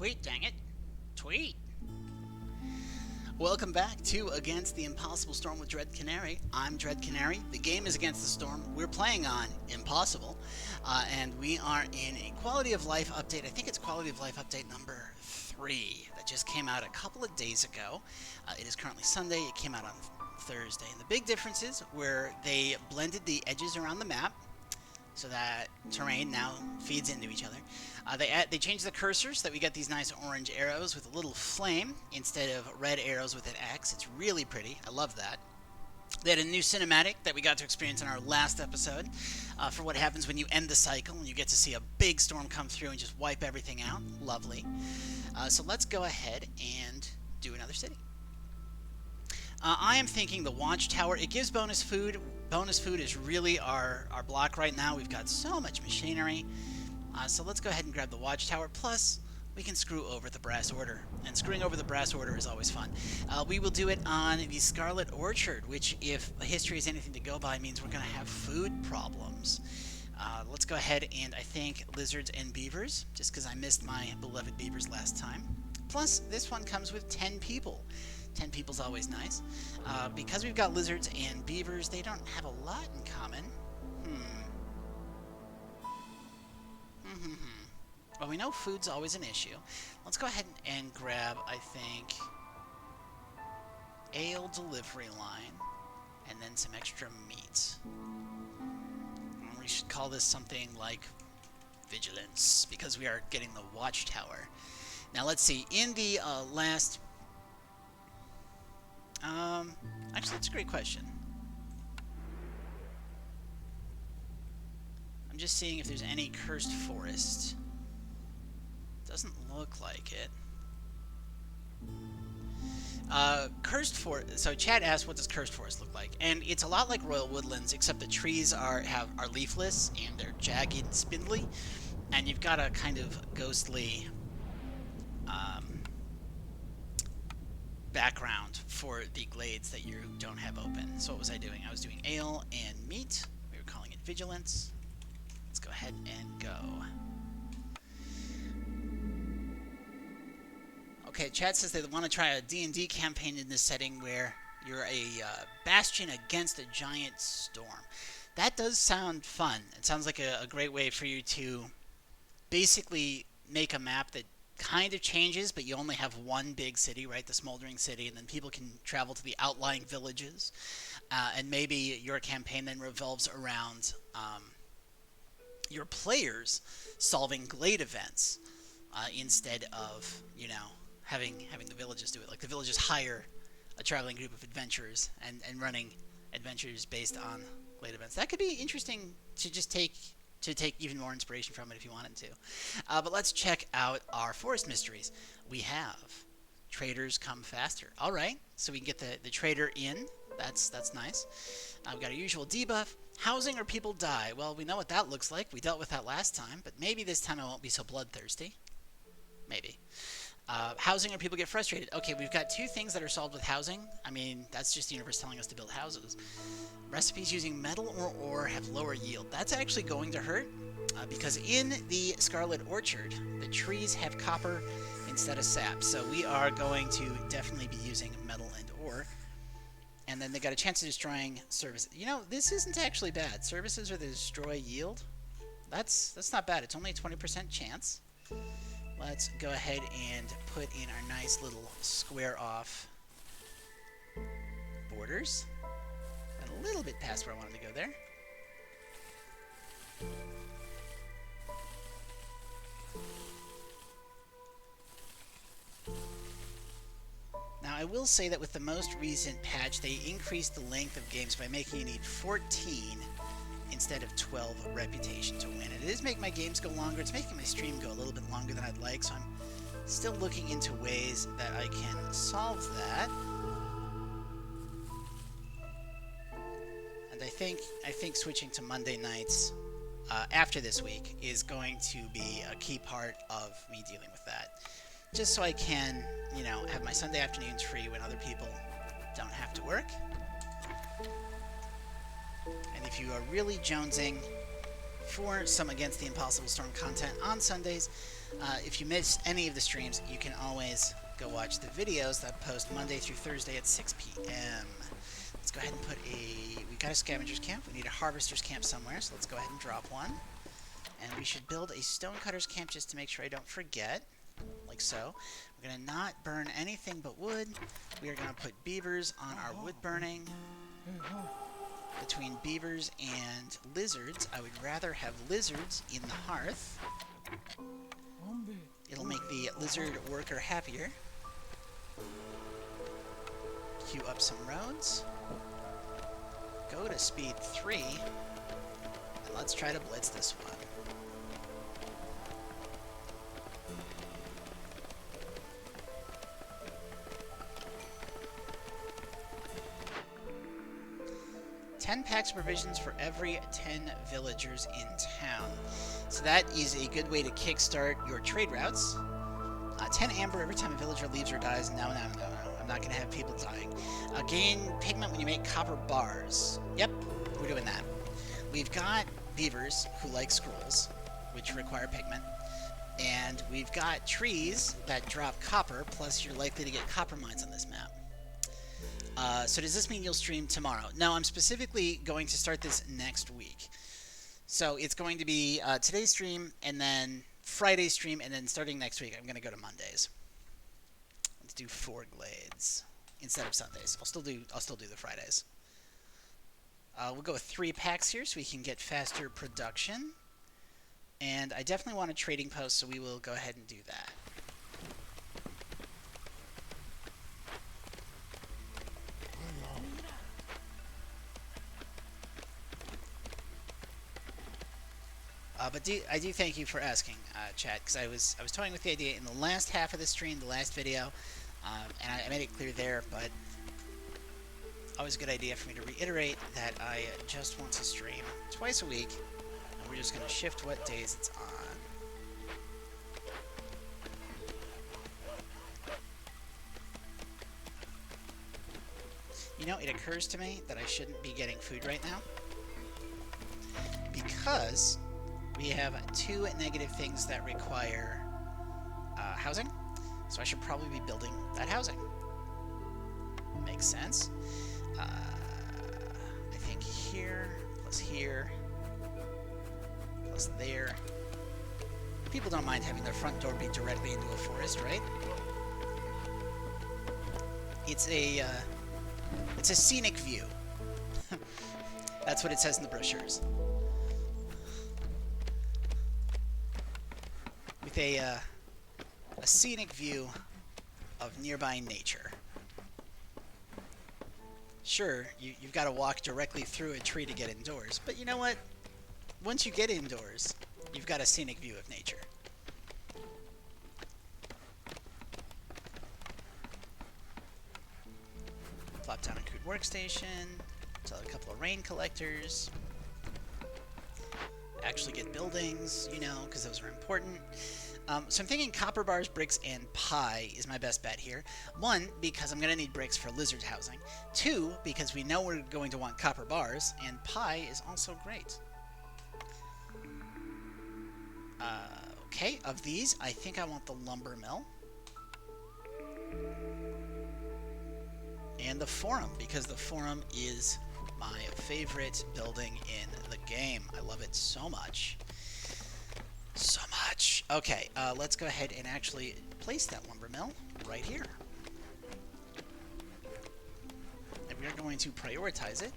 Tweet, dang it. Tweet. Welcome back to Against the Impossible Storm with Dread Canary. I'm Dread Canary. The game is Against the Storm. We're playing on Impossible. And we are in a Quality of Life update. I think it's Quality of Life update number 3 that just came out a couple of days ago. It is currently Sunday. It came out on Thursday. And the big difference is where they blended the edges around the map so that terrain now feeds into each other. They changed the cursors so that we get these nice orange arrows with a little flame instead of red arrows with an X. It's really pretty. I love that. They had a new cinematic that we got to experience in our last episode for what happens when you end the cycle and you get to see a big storm come through and just wipe everything out. Lovely. So let's go ahead and do another city. I am thinking the Watchtower. It gives bonus food. Bonus food is really our block right now. We've got so much machinery. So let's go ahead and grab the Watchtower. Plus, we can screw over the Brass Order. And screwing over the Brass Order is always fun. We will do it on the Scarlet Orchard, which, if history is anything to go by, means we're going to have food problems. Let's go ahead and, I think, lizards and beavers, just because I missed my beloved beavers last time. Plus, this one comes with 10 people. 10 people's always nice. Because we've got lizards and beavers, they don't have a lot in common. Well, we know food's always an issue. Let's go ahead and grab, I think, ale delivery line, and then some extra meat. And we should call this something like vigilance, because we are getting the Watchtower. Now, let's see. In the last... actually, that's a great question. I'm just seeing if there's any cursed forest. Doesn't look like it. Cursed forest. So Chad asked, "What does cursed forest look like?" And it's a lot like Royal Woodlands, except the trees are leafless and they're jagged and spindly, and you've got a kind of ghostly background for the glades that you don't have open. So what was I doing? I was doing ale and meat. We were calling it vigilance. Let's go ahead and go. Okay, Chad says they want to try a D&D campaign in this setting where you're a bastion against a giant storm. That does sound fun. It sounds like a great way for you to basically make a map that kind of changes, but you only have one big city, right? The smoldering city, and then people can travel to the outlying villages. And maybe your campaign then revolves around your players solving glade events instead of, you know, having the villages do it. Like the villages hire a traveling group of adventurers and running adventures based on glade events. That could be interesting to just take even more inspiration from it if you wanted to. But let's check out our forest mysteries. We have traders come faster. All right, so we can get the trader in. That's nice. We've got our usual debuff. Housing or people die. Well, we know what that looks like. We dealt with that last time, but maybe this time I won't be so bloodthirsty. Maybe. Housing or people get frustrated. Okay, we've got two things that are solved with housing. I mean, that's just the universe telling us to build houses. Recipes using metal or ore have lower yield. That's actually going to hurt because in the Scarlet Orchard, the trees have copper instead of sap. So we are going to definitely be using metal and ore. And then they got a chance of destroying services. You know, this isn't actually bad. Services are the destroy yield. That's not bad. It's only a 20% chance. Let's go ahead and put in our nice little square off borders. And a little bit past where I wanted to go there. Now, I will say that with the most recent patch, they increased the length of games by making you need 14 instead of 12 reputation to win. It is making my games go longer. It's making my stream go a little bit longer than I'd like, so I'm still looking into ways that I can solve that. And I think switching to Monday nights after this week is going to be a key part of me dealing with that. Just so I can, you know, have my Sunday afternoons free when other people don't have to work. And if you are really jonesing for some Against the Impossible Storm content on Sundays, If you miss any of the streams, you can always go watch the videos that post Monday through Thursday at 6 p.m. Let's go ahead and put we've got a scavenger's camp. We need a harvester's camp somewhere, so let's go ahead and drop one. And we should build a stonecutter's camp just to make sure I don't forget, like so. We're going to not burn anything but wood. We are going to put beavers on our wood burning. Between beavers and lizards, I would rather have lizards in the hearth. It'll make the lizard worker happier. Queue up some roads. Go to speed 3. And let's try to blitz this one. $10 packs of provisions for every 10 villagers in town. So that is a good way to kickstart your trade routes. 10 amber every time a villager leaves or dies. No. I'm not going to have people dying. Gain pigment when you make copper bars. Yep, we're doing that. We've got beavers who like scrolls, which require pigment. And we've got trees that drop copper, plus you're likely to get copper mines on this map. So does this mean you'll stream tomorrow? No, I'm specifically going to start this next week. So it's going to be today's stream, and then Friday's stream, and then starting next week, I'm going to go to Mondays. Let's do 4 glades instead of Sundays. I'll still do the Fridays. We'll go with 3 packs here, so we can get faster production. And I definitely want a trading post, so we will go ahead and do that. But I do thank you for asking, chat, because I was toying with the idea in the last half of the stream, the last video, and I made it clear there, but always a good idea for me to reiterate that I just want to stream twice a week, and we're just going to shift what days it's on. You know, it occurs to me that I shouldn't be getting food right now, because we have 2 negative things that require housing, so I should probably be building that housing. Makes sense. I think here, plus there. People don't mind having their front door be directly into a forest, right? It's a scenic view. That's what it says in the brochures. With a scenic view of nearby nature. Sure, you've got to walk directly through a tree to get indoors, but you know what? Once you get indoors, you've got a scenic view of nature. Plop down a crude workstation, sell a couple of rain collectors, actually get buildings, you know, because those are important. So I'm thinking copper bars, bricks, and pie is my best bet here. 1, because I'm going to need bricks for lizard housing. 2, because we know we're going to want copper bars, and pie is also great. Okay, of these, I think I want the lumber mill. And the forum, because the forum is my favorite building in the game. I love it so much. So much. Okay, let's go ahead and actually place that lumber mill right here. And we are going to prioritize it.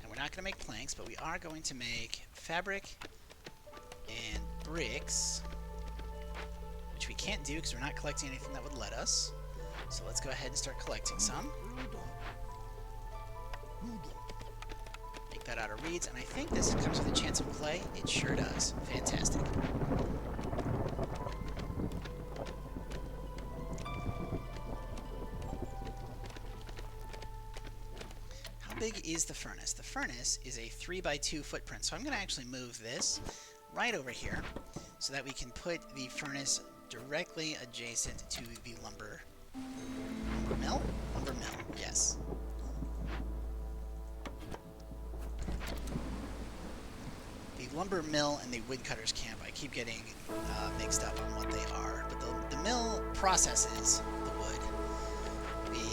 And we're not going to make planks, but we are going to make fabric and bricks, which we can't do because we're not collecting anything that would let us. So let's go ahead and start collecting some. Make that out of reeds, and I think this comes with a chance of clay. It sure does. Fantastic. How big is the furnace? The furnace is a 3x2 footprint, so I'm going to actually move this right over here so that we can put the furnace directly adjacent to the lumber mill? Lumber mill, yes. The the lumber mill and the woodcutter's camp, I keep getting mixed up on what they are. But the mill processes the wood.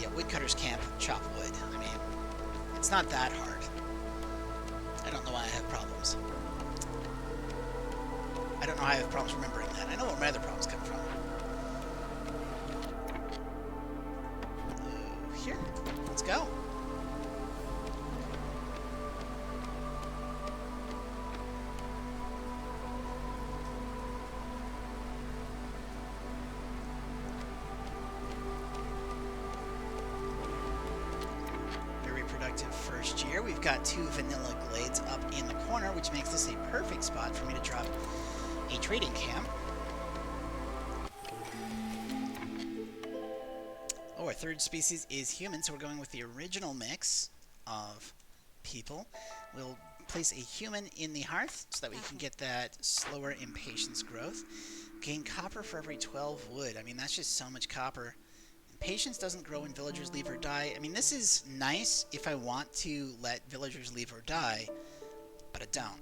The woodcutter's camp chop wood. I mean, it's not that hard. I don't know why I have problems. I don't know how I have problems remembering that. I know where my other problems come from. Here. Let's go. First year. We've got 2 vanilla glades up in the corner, which makes this a perfect spot for me to drop a trading camp. Oh, our third species is human, so we're going with the original mix of people. We'll place a human in the hearth so that we can get that slower impatience growth. Gain copper for every 12 wood. I mean, that's just so much copper. Patience doesn't grow when villagers leave or die. I mean, this is nice if I want to let villagers leave or die, but I don't.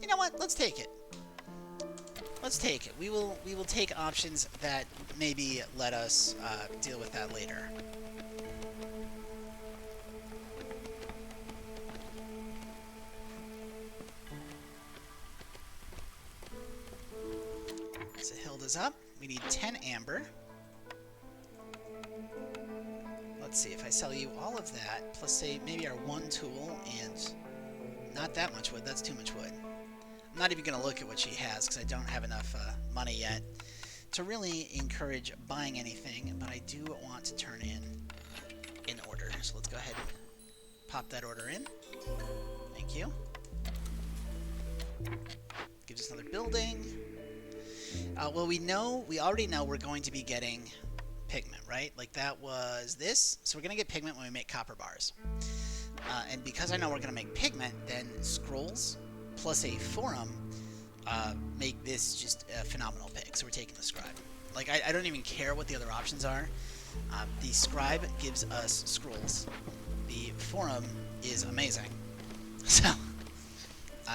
You know what? Let's take it. Let's take it. We will take options that maybe let us deal with that later. So Hilda's up. We need 10 amber. Let's see, if I sell you all of that, plus say maybe our 1 tool and not that much wood, that's too much wood. I'm not even going to look at what she has because I don't have enough money yet to really encourage buying anything, but I do want to turn in an order. So let's go ahead and pop that order in. Thank you. Gives us another building. Well, we already know we're going to be getting pigment, right? Like that was this. So we're going to get pigment when we make copper bars. And because I know we're going to make pigment, then scrolls plus a forum make this just a phenomenal pick. So we're taking the scribe. Like, I don't even care what the other options are. The scribe gives us scrolls. The forum is amazing. So,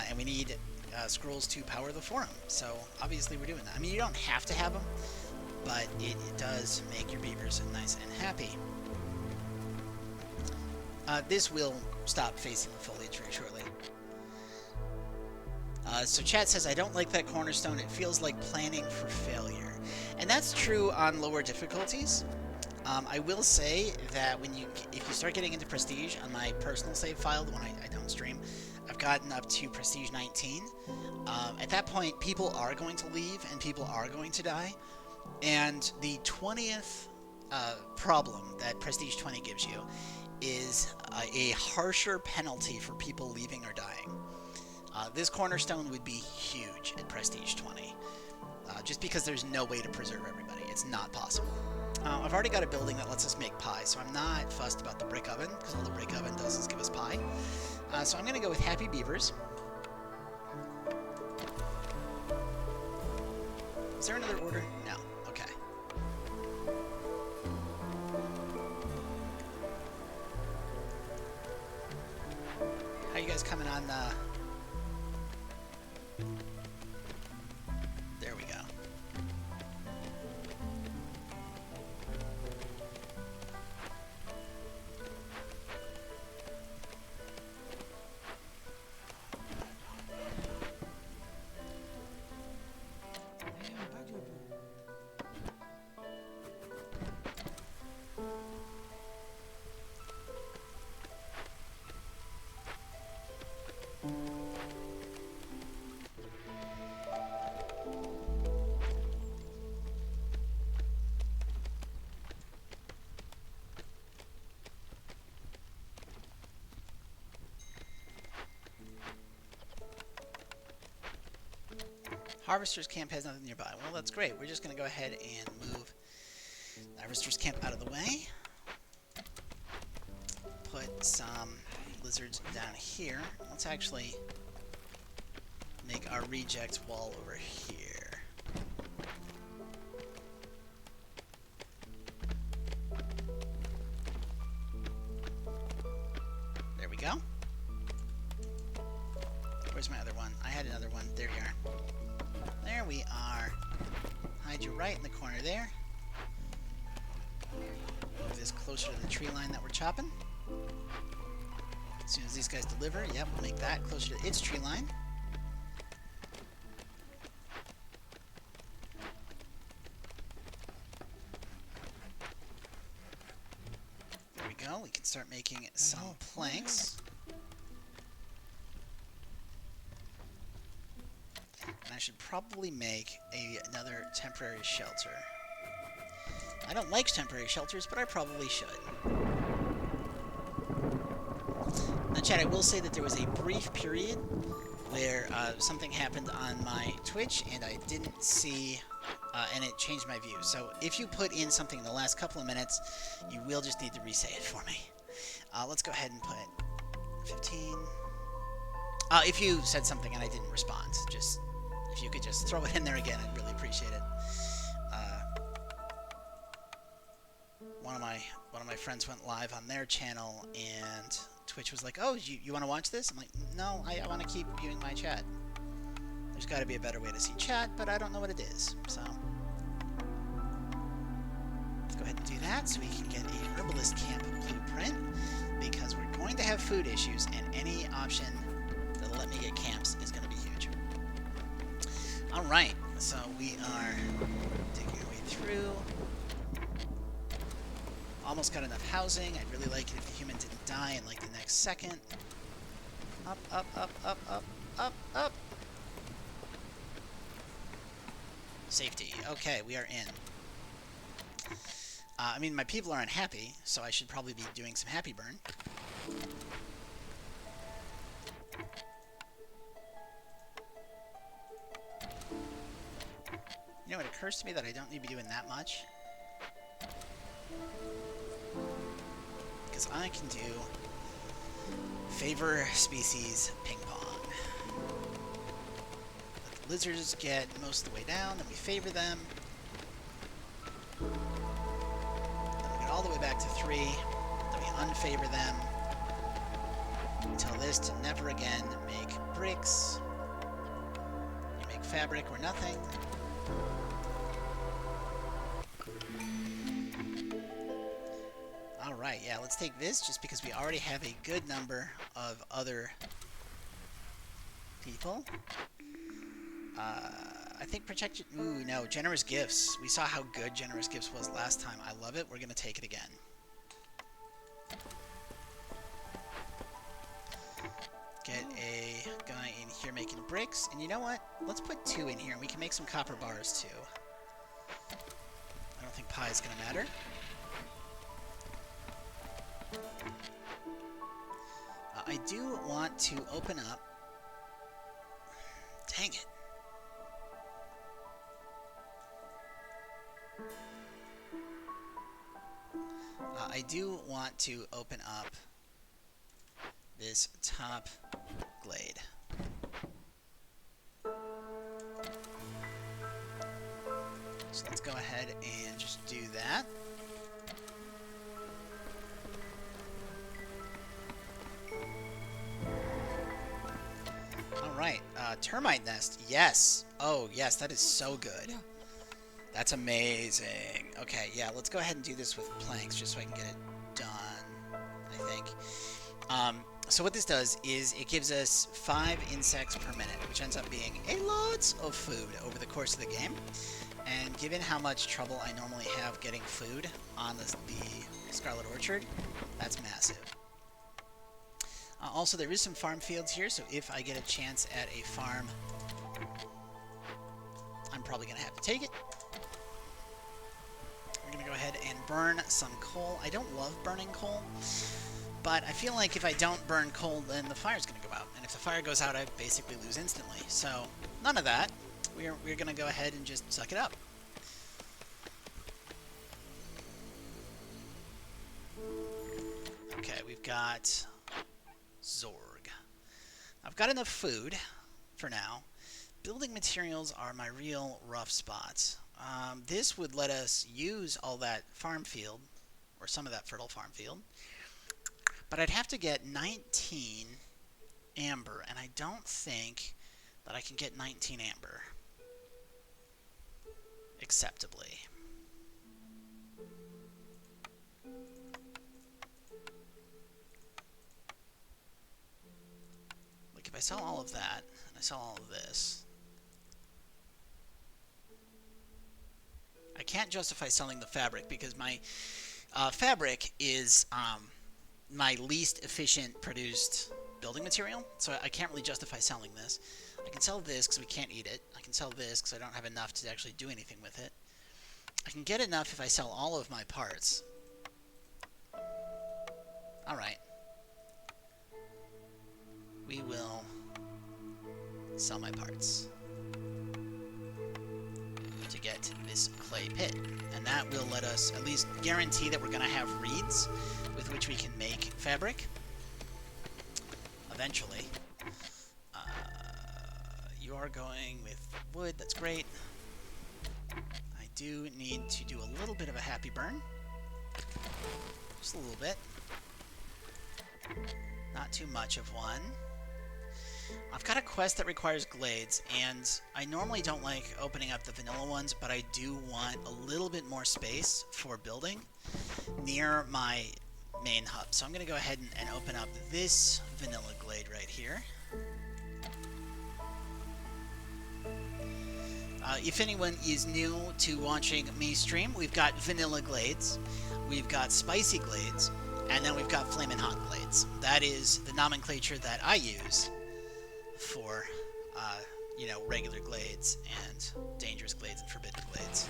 and we need scrolls to power the forum. So obviously we're doing that. I mean, you don't have to have them, but it does make your beavers nice and happy. This will stop facing the foliage very shortly. So chat says, I don't like that cornerstone. It feels like planning for failure. And that's true on lower difficulties. I will say that if you start getting into prestige on my personal save file, the one I don't stream, I've gotten up to prestige 19. At that point, people are going to leave and people are going to die. And the 20th problem that prestige 20 gives you is a harsher penalty for people leaving or dying. This cornerstone would be huge at prestige 20, just because there's no way to preserve everybody. It's not possible. I've already got a building that lets us make pie, so I'm not fussed about the brick oven, because all the brick oven does is give us pie. So I'm going to go with Happy Beavers. Is there another order? No. Okay. How you guys coming on? There we go. Harvester's camp has nothing nearby. Well, that's great. We're just going to go ahead and move the Harvester's camp out of the way. Put some lizards down here. Let's actually make our reject wall over here. There we go. There you are. There we are. Hide you right in the corner there. Move this closer to the tree line that we're chopping. As soon as these guys deliver, yep, we'll make that closer to its tree line. There we go. We can start making some planks. And I should probably make another temporary shelter. I don't like temporary shelters, but I probably should. Now, Chad, I will say that there was a brief period where something happened on my Twitch, and I didn't see, and it changed my view. So if you put in something in the last couple of minutes, you will just need to re-say it for me. Let's go ahead and put 15. If you said something and I didn't respond, just if you could just throw it in there again, I'd really appreciate it. One of my friends went live on their channel, and Twitch was like, "Oh, you want to watch this?" I'm like, "No, I want to keep viewing my chat. There's got to be a better way to see chat, but I don't know what it is." So let's go ahead and do that so we can get a herbalist camp blueprint, because we're going to have food issues, and any option that'll let me get camps is going to be huge. All right, so we are digging our way through. Almost got enough housing. I'd really like it if the human didn't die in like the next second. Up, up, up, up, up, up, up. Safety. Okay, we are in. I mean, my people are unhappy, so I should probably be doing some happy burn. You know, it occurs to me that I don't need to be doing that much. Because I can do favor species ping pong. Let the lizards get most of the way down, then we favor them. Then we get all the way back to 3, then we unfavor them. Until this to never again make bricks. You make fabric or nothing. Alright, yeah, let's take this just because we already have a good number of other people. I think protect... Ooh, no, generous gifts. We saw how good generous gifts was last time. I love it. We're going to take it again. Get a guy in here making bricks. And you know what? Let's put 2 in here, and we can make some copper bars, too. I don't think pie is going to matter. I do want to open up... Dang it. I do want to open up this top glade. So let's go ahead and just do that. Alright, termite nest. Yes. Oh, yes, that is so good. That's amazing. Okay, yeah, let's go ahead and do this with planks just so I can get it done, I think. So what this does is it gives us 5 insects per minute, which ends up being a lot of food over the course of the game. And given how much trouble I normally have getting food on the Scarlet Orchard, that's massive. Also, there is some farm fields here, so if I get a chance at a farm, I'm probably going to have to take it. We're going to go ahead and burn some coal. I don't love burning coal, but I feel like if I don't burn coal, then the fire's going to go out. And if the fire goes out, I basically lose instantly. So, none of that. We're going to go ahead and just suck it up. Okay, we've got Zorg. I've got enough food for now. Building materials are my real rough spots. This would let us use all that farm field, or some of that fertile farm field, but I'd have to get 19 amber, and I don't think that I can get 19 amber. Acceptably. Like, if I sell all of that, and I sell all of this, I can't justify selling the fabric because my fabric is my least efficient produced building material, so I can't really justify selling this. I can sell this because we can't eat it. I can sell this because I don't have enough to actually do anything with it. I can get enough if I sell all of my parts. Alright. We will sell my parts to get this clay pit. And that will let us at least guarantee that we're going to have reeds with which we can make fabric. Eventually. You are going with wood, that's great. I do need to do a little bit of a happy burn. Just a little bit. Not too much of one. I've got a quest that requires glades, and I normally don't like opening up the vanilla ones, but I do want a little bit more space for building near my main hub. So I'm going to go ahead and open up this vanilla glade right here. If anyone is new to watching me stream, we've got vanilla glades, we've got spicy glades, and then we've got flamin' hot glades. That is the nomenclature that I use for, you know, regular glades and dangerous glades and forbidden glades.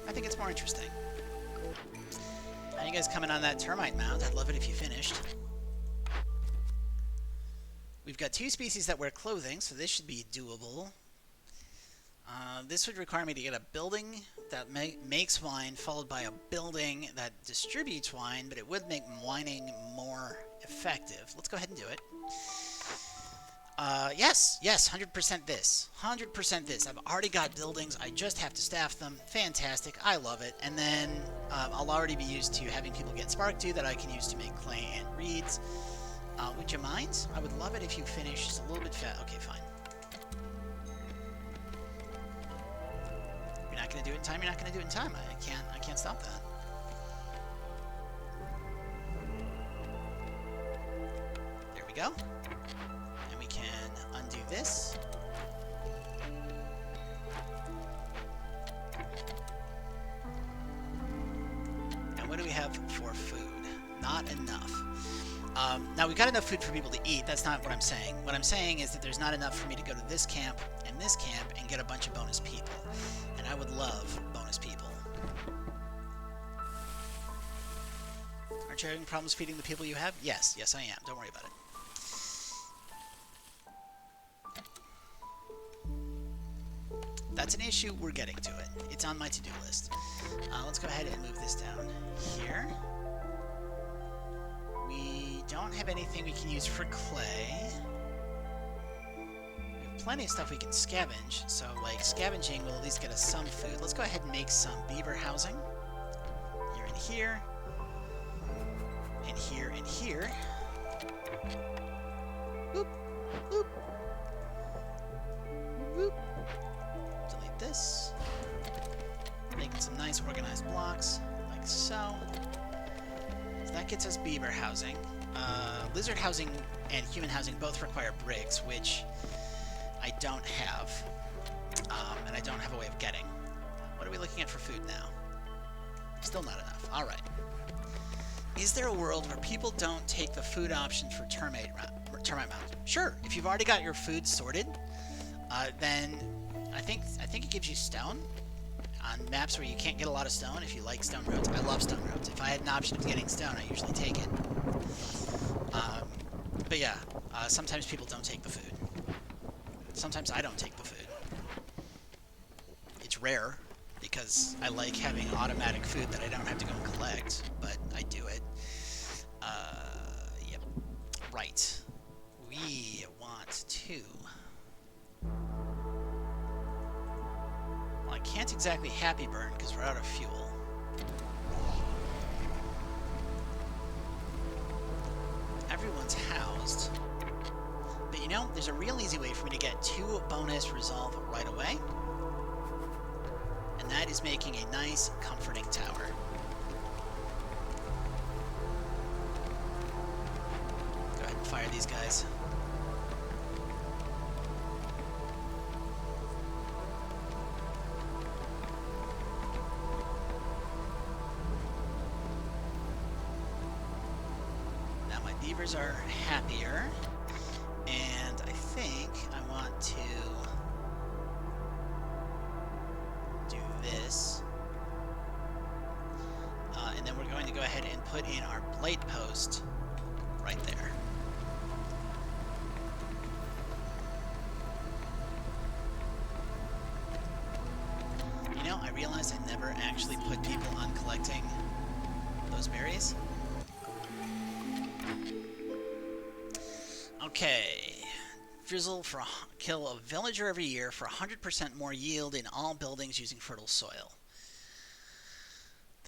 I think it's more interesting. How you guys coming on that termite mound? I'd love it if you finished. We've got 2 species that wear clothing, so this should be doable. This would require me to get a building that makes wine, followed by a building that distributes wine, but it would make wining more effective. Let's go ahead and do it. Yes, 100% this. 100% this. I've already got buildings. I just have to staff them. Fantastic. I love it. And then I'll already be used to having people get spark to that I can use to make clay and reeds. Would you mind? I would love it if you finish just a little bit fast. Okay, fine. You're not going to do it in time. You're not going to do it in time. I can't stop that. There we go. And we can undo this. And what do we have for food? Not enough. Now, we've got enough food for people to eat. That's not what I'm saying. What I'm saying is that there's not enough for me to go to this camp and get a bunch of bonus people. And I would love bonus people. Aren't you having problems feeding the people you have? Yes, I am. Don't worry about it. That's an issue. We're getting to it. It's on my to-do list. Let's go ahead and move this down here. We don't have anything we can use for clay. We have plenty of stuff we can scavenge, so like scavenging will at least get us some food. Let's go ahead and make some beaver housing. Here and here. And here and here. Boop, boop. Boop. Delete this. Making some nice organized blocks, like so. So that gets us beaver housing. Lizard housing and human housing both require bricks, which I don't have. And I don't have a way of getting. What are we looking at for food now? Still not enough. Alright. Is there a world where people don't take the food option for termite mounds? Sure. If you've already got your food sorted, then I think it gives you stone. On maps where you can't get a lot of stone, if you like stone roads. I love stone roads. If I had an option of getting stone, I usually take it. But yeah, sometimes people don't take the food. Sometimes I don't take the food. It's rare, because I like having automatic food that I don't have to go and collect, but I do it. Yep. Right. We want to... Well, I can't exactly happy burn because we're out of fuel. Everyone's housed. But you you know, there's a real easy way for me to get 2 bonus resolve right away. And that is making a nice, comforting tower. Go ahead and fire these guys. Now my beavers are happier. And I think I want to do this. And then we're going to go ahead and put in our blight post right there. You know, I realized I never actually put people on collecting those berries. Okay. Drizzle for kill a villager every year for 100% more yield in all buildings using fertile soil.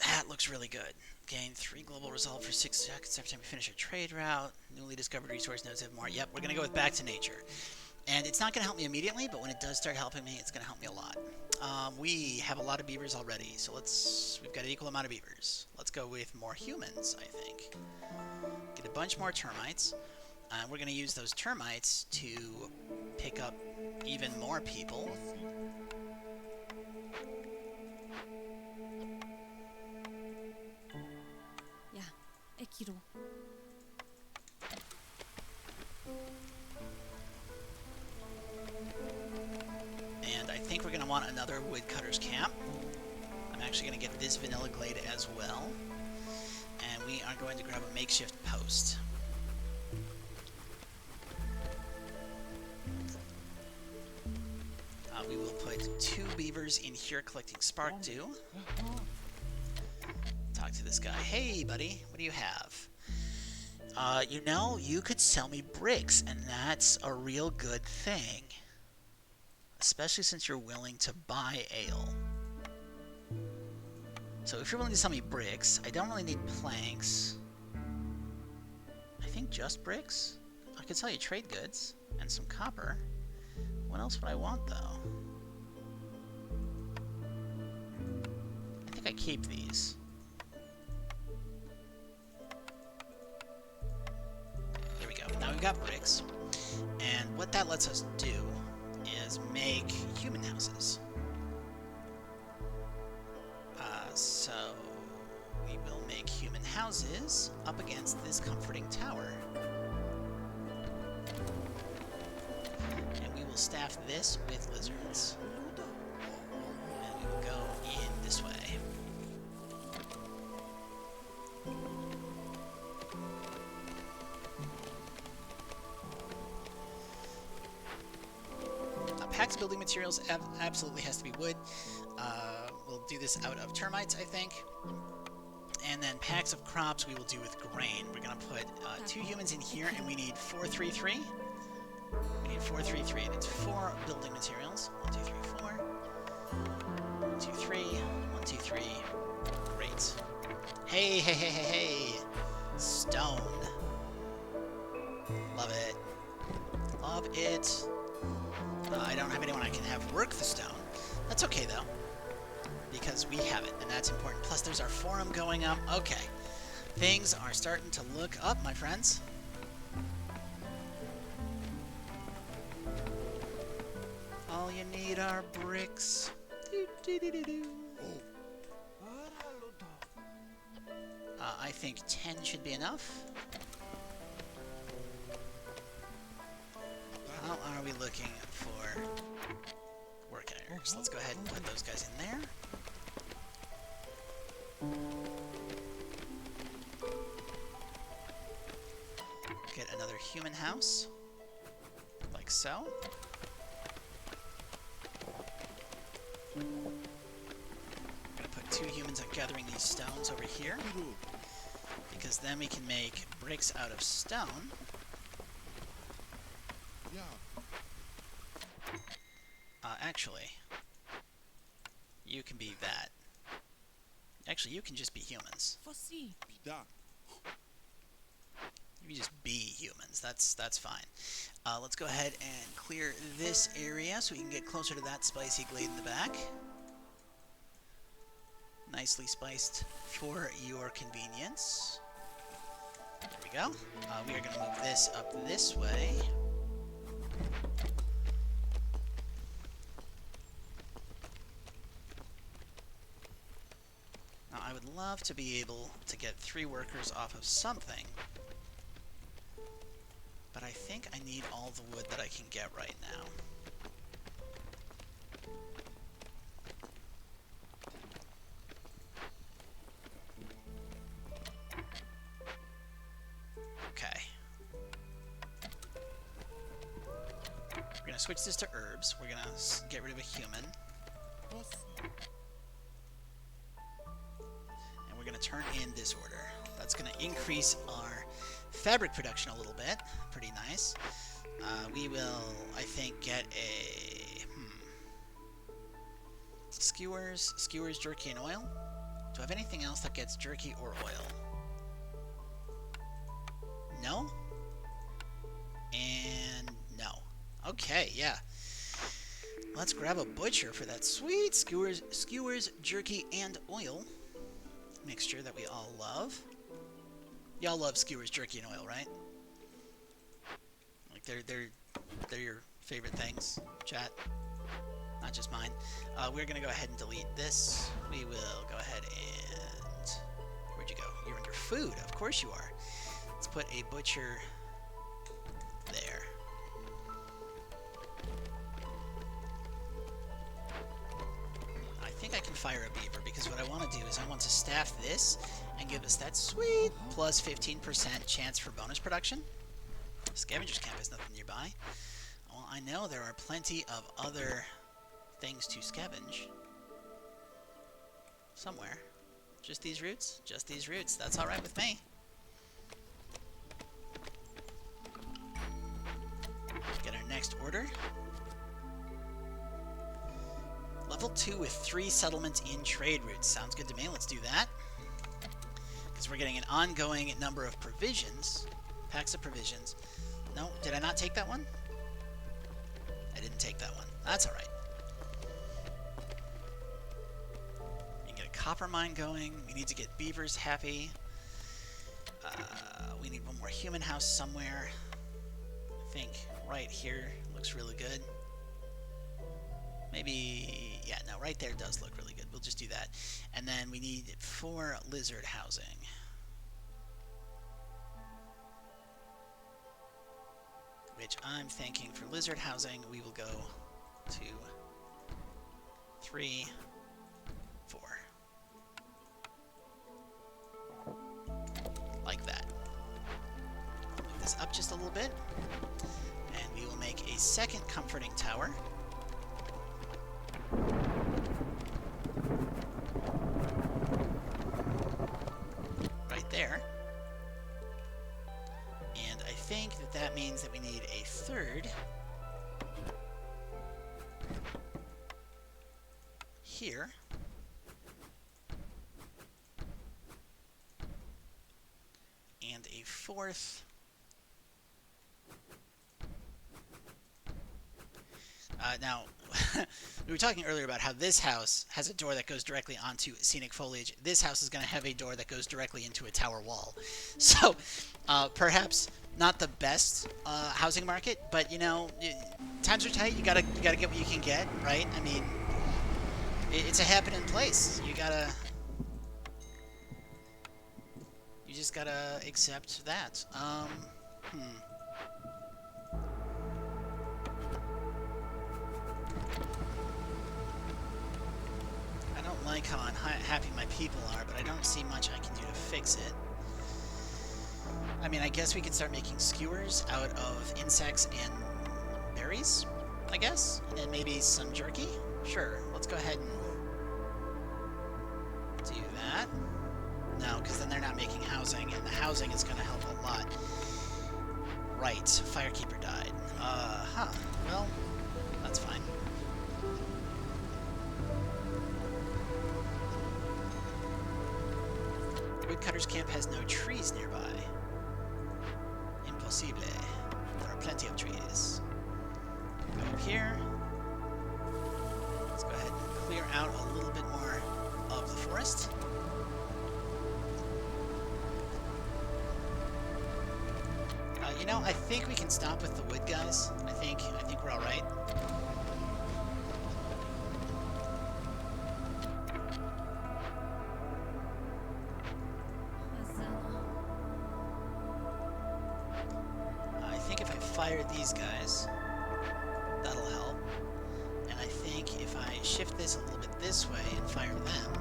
That looks really good. Gain 3 global resolve for 6 seconds every time we finish a trade route. Newly discovered resource nodes have more. Yep, we're going to go with back to nature. And it's not going to help me immediately, but when it does start helping me, it's going to help me a lot. We have a lot of beavers already, so we've got an equal amount of beavers. Let's go with more humans, I think. Get a bunch more termites. We're going to use those termites to pick up even more people. Yeah, Ekiro. And I think we're going to want another woodcutter's camp. I'm actually going to get this vanilla glade as well. And we are going to grab a makeshift post. We will put 2 beavers in here collecting spark dew. Talk to this guy. Hey, buddy, what do you have? You know, you could sell me bricks, and that's a real good thing. Especially since you're willing to buy ale. So if you're willing to sell me bricks, I don't really need planks. I think just bricks. I could sell you trade goods and some copper. What else would I want, though? I think I keep these. There we go. Now we've got bricks. And what that lets us do is make human houses. So we will make human houses up against this comforting tower. And we will staff this with lizards. And we will go in this way. Packs building materials absolutely has to be wood. We'll do this out of termites, I think. And then packs of crops we will do with grain. We're going to put 2 humans in here, and we need 433. We need 433, and it's 4 building materials. 1, 2, 3, 4. 1, 2, 3. 1, 2, 3. Great. Hey, hey, hey, hey, hey. Stone. Love it. Love it. I don't have anyone I can have work the stone. That's okay, though, because we have it, and that's important. Plus, there's our forum going up. Okay. Things are starting to look up, my friends. All you need are bricks. I think 10 should be enough. How are we looking for work hours? Let's go ahead and put those guys in there. Get another human house, like so. I'm gonna put 2 humans at gathering these stones over here, because then we can make bricks out of stone. Actually, you can be that. Actually, you can just be humans. You just be humans. That's fine. Let's go ahead and clear this area so we can get closer to that spicy glade in the back. Nicely spiced for your convenience. There we go. We are going to move this up this way. Now, I would love to be able to get 3 workers off of something, but I think I need all the wood that I can get right now. Okay. We're going to switch this to herbs. We're going to get rid of a human. And we're going to turn in this order. That's going to increase our fabric production a little bit. Pretty nice. We will, I think, get a... Skewers, jerky, and oil. Do I have anything else that gets jerky or oil? No? And no. Okay, yeah. Let's grab a butcher for that sweet skewers, jerky, and oil mixture that we all love. Y'all love skewers, jerky, and oil, right? Like they're your favorite things, chat. Not just mine. We're gonna go ahead and delete this. We will go ahead and... Where'd you go? You're under food. Of course you are. Let's put a butcher there. I think I can fire a beaver because what I want to do is I want to staff this and give us that sweet plus 15% chance for bonus production. Scavenger's camp has nothing nearby. Well, I know there are plenty of other things to scavenge somewhere. Just these roots? Just these roots. That's alright with me. Get our next order. Level 2 with 3 settlements in trade routes. Sounds good to me. Let's do that. Because we're getting an ongoing number of provisions. Packs of provisions. No, did I not take that one? I didn't take that one. That's alright. We can get a copper mine going. We need to get beavers happy. We need one more human house somewhere. I think right here looks really good. Maybe, yeah, no, right there does look really good. We'll just do that. And then we need 4 lizard housing. Which I'm thinking for lizard housing, we will go to 3, 4. Like that. Move this up just a little bit. And we will make a second comforting tower. Right there. And I think that that means that we need a third here. And a fourth now, we were talking earlier about how this house has a door that goes directly onto scenic foliage. This house is going to have a door that goes directly into a tower wall. So, perhaps not the best housing market, but you know, times are tight. You gotta get what you can get, right? I mean, it's a happening place. You just gotta accept that. I don't like how unhappy my people are, but I don't see much I can do to fix it. I mean, I guess we could start making skewers out of insects and berries, I guess? And maybe some jerky? Sure, let's go ahead and do that. No, because then they're not making housing, and the housing is going to help a lot. Right, Firekeeper died. Well, that's fine. Woodcutter's camp has no trees nearby. posible. There are plenty of trees. Go up here. Let's go ahead and clear out a little bit more of the forest. You know, I think we can stop with the wood, guys. I think we're all right. I think if I fire these guys, that'll help. And I think if I shift this a little bit this way and fire them,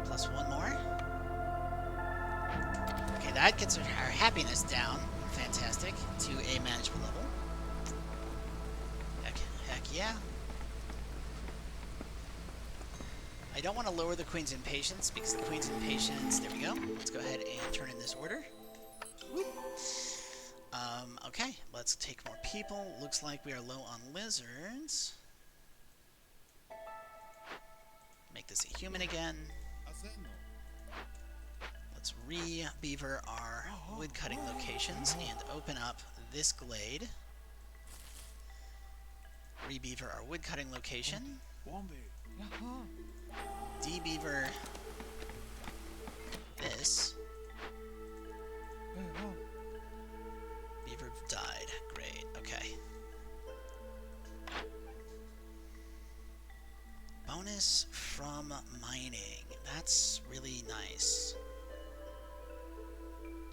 plus one more. Okay, that gets our happiness down. Fantastic. To a management level. Heck yeah. I don't want to lower the Queen's Impatience, because the Queen's Impatience... There we go. Let's go ahead and turn in this order. Okay, let's take more people. Looks like we are low on lizards. Make this a human again. Let's re-beaver our wood-cutting locations and open up this glade. Re-beaver our wood-cutting location. De-beaver this. Beaver died. Great. Okay. Bonus from mining. That's really nice.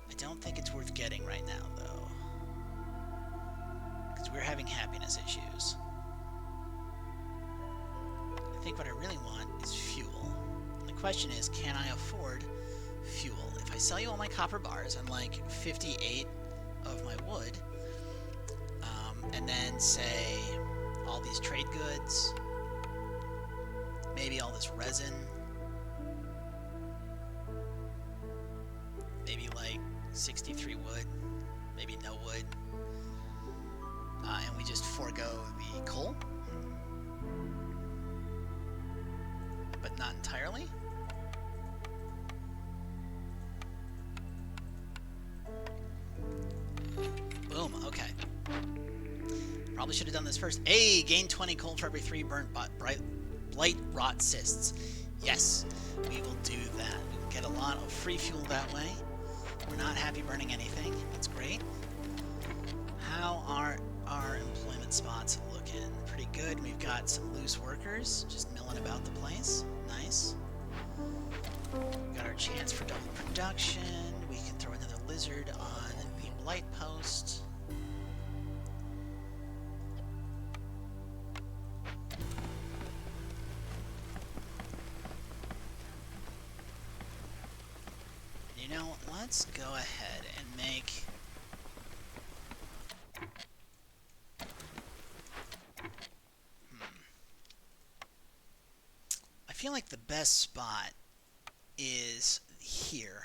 I don't think it's worth getting right now, though. Because we're having happiness issues. I think what I really want is fuel. And the question is, can I afford fuel? If I sell you all my copper bars and like 58 of my wood, and then say all these trade goods, maybe all this resin, maybe like 63 wood, maybe no wood, and we just forego the coal, but not entirely. Boom, okay. Probably should have done this first. Hey, gain 20 coal for every 3 burnt blight rot cysts. Yes, we will do that. We will get a lot of free fuel that way. We're not happy burning anything. That's great. How are our employment spots looking? Pretty good. We've got some loose workers just milling about the place. Nice. We've got our chance for double production. We can throw another lizard on the blight post. You know, let's go ahead and make... I feel like the best spot is here.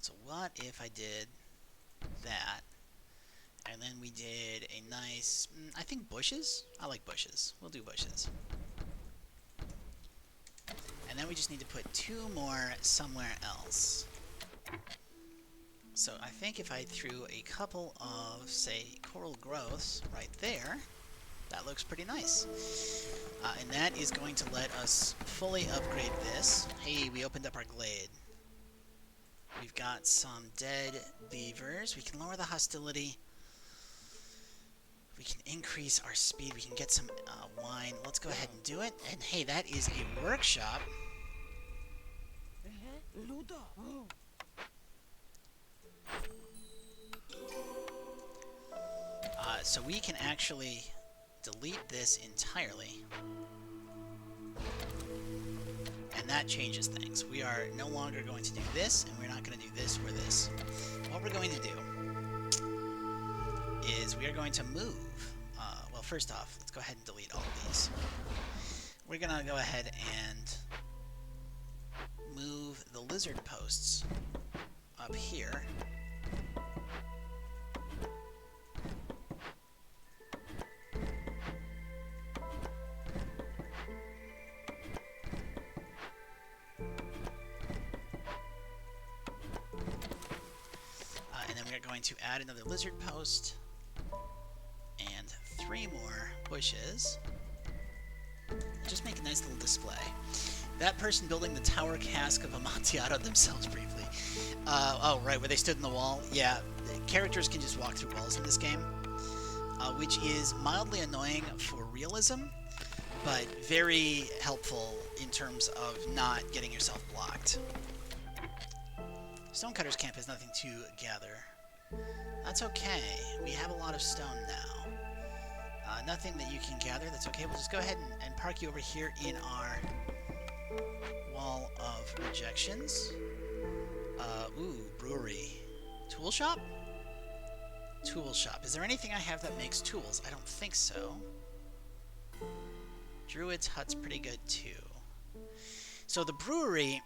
So what if I did that? And then we did a nice, I think bushes? I like bushes. We'll do bushes. And then we just need to put 2 more somewhere else. So I think if I threw a couple of, say, coral growths right there, that looks pretty nice. And that is going to let us fully upgrade this. Hey, we opened up our glade. We've got some dead beavers. We can lower the hostility. We can increase our speed. We can get some wine. Let's go ahead and do it. And hey, that is a workshop. So we can actually delete this entirely. And that changes things. We are no longer going to do this, and we're not going to do this or this. What we're going to do is we are going to move. Well, first off, let's go ahead and delete all of these. We're going to go ahead and move the lizard posts up here. going to add another lizard post and 3 more bushes. Just make a nice little display. That person building the tower cask of Amontillado themselves briefly. Oh, right, where they stood in the wall. Yeah, the characters can just walk through walls in this game, which is mildly annoying for realism, but very helpful in terms of not getting yourself blocked. Stonecutter's camp has nothing to gather. That's okay. We have a lot of stone now. Nothing that you can gather. That's okay. We'll just go ahead and park you over here in our wall of rejections. Ooh, brewery. Tool shop? Tool shop. Is there anything I have that makes tools? I don't think so. Druid's hut's pretty good too. So the brewery,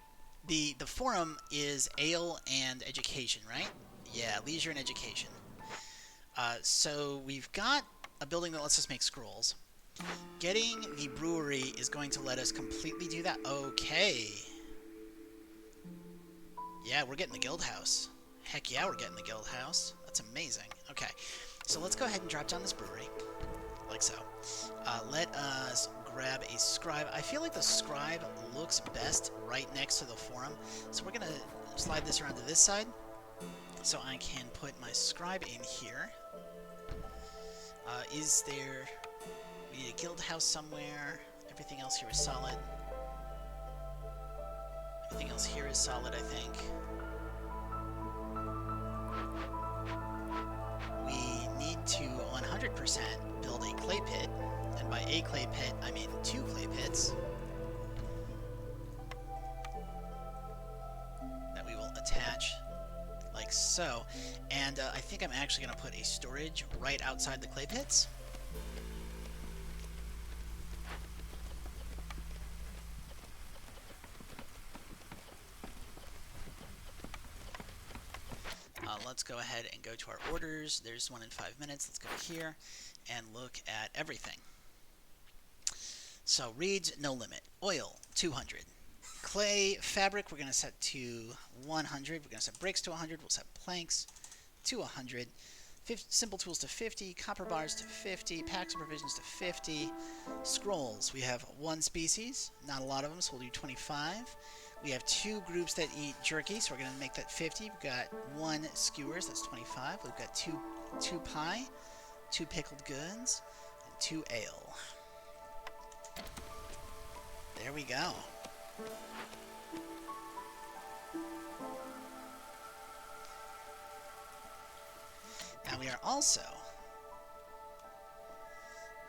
the forum is ale and education, right? Yeah, leisure and education. So we've got a building that lets us make scrolls. Getting the brewery is going to let us completely do that. Okay. Yeah, we're getting the guild house. Heck yeah, we're getting the guild house. That's amazing. Okay, so let's go ahead and drop down this brewery. Like so. Let us grab a scribe. I feel like the scribe looks best right next to the forum. So we're going to slide this around to this side. So I can put my scribe in here. Is there... We need a guild house somewhere. Everything else here is solid. Everything else here is solid, I think. We need to 100% build a clay pit. And by a clay pit, I mean 2 clay pits. That we will attach like so. And I think I'm actually going to put a storage right outside the clay pits. Let's go ahead and go to our orders. There's one in 5 minutes. Let's go here and look at everything. So reeds, no limit. Oil, 200. Clay, fabric, we're going to set to 100. We're going to set bricks to 100. We'll set planks to 100. Simple tools to 50. Copper bars to 50. Packs of provisions to 50. Scrolls, we have 1 species. Not a lot of them, so we'll do 25. We have 2 groups that eat jerky, so we're going to make that 50. We've got 1 skewers, that's 25. We've got 2 pie, 2 pickled goods, and 2 ale. There we go. Now we are also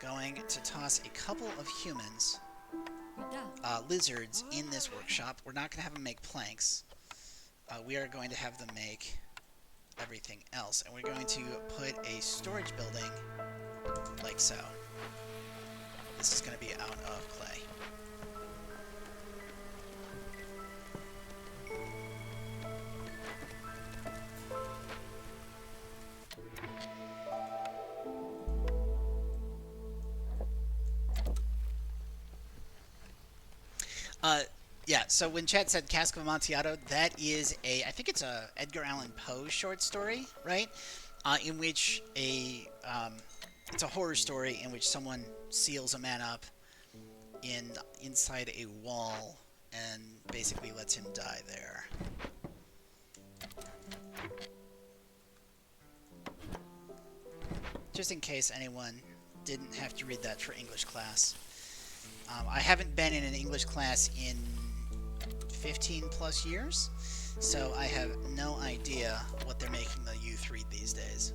going to toss a couple of humans, lizards, in this workshop. We're not going to have them make planks. We are going to have them make everything else. And we're going to put a storage building like so. This is going to be out of clay. Yeah, so when Chad said Cask of Amontillado, that is I think it's a Edgar Allan Poe short story, right? In which it's a horror story in which someone seals a man up inside a wall and basically lets him die there. Just in case anyone didn't have to read that for English class. I haven't been in an English class in 15 plus years, so I have no idea what they're making the youth read these days.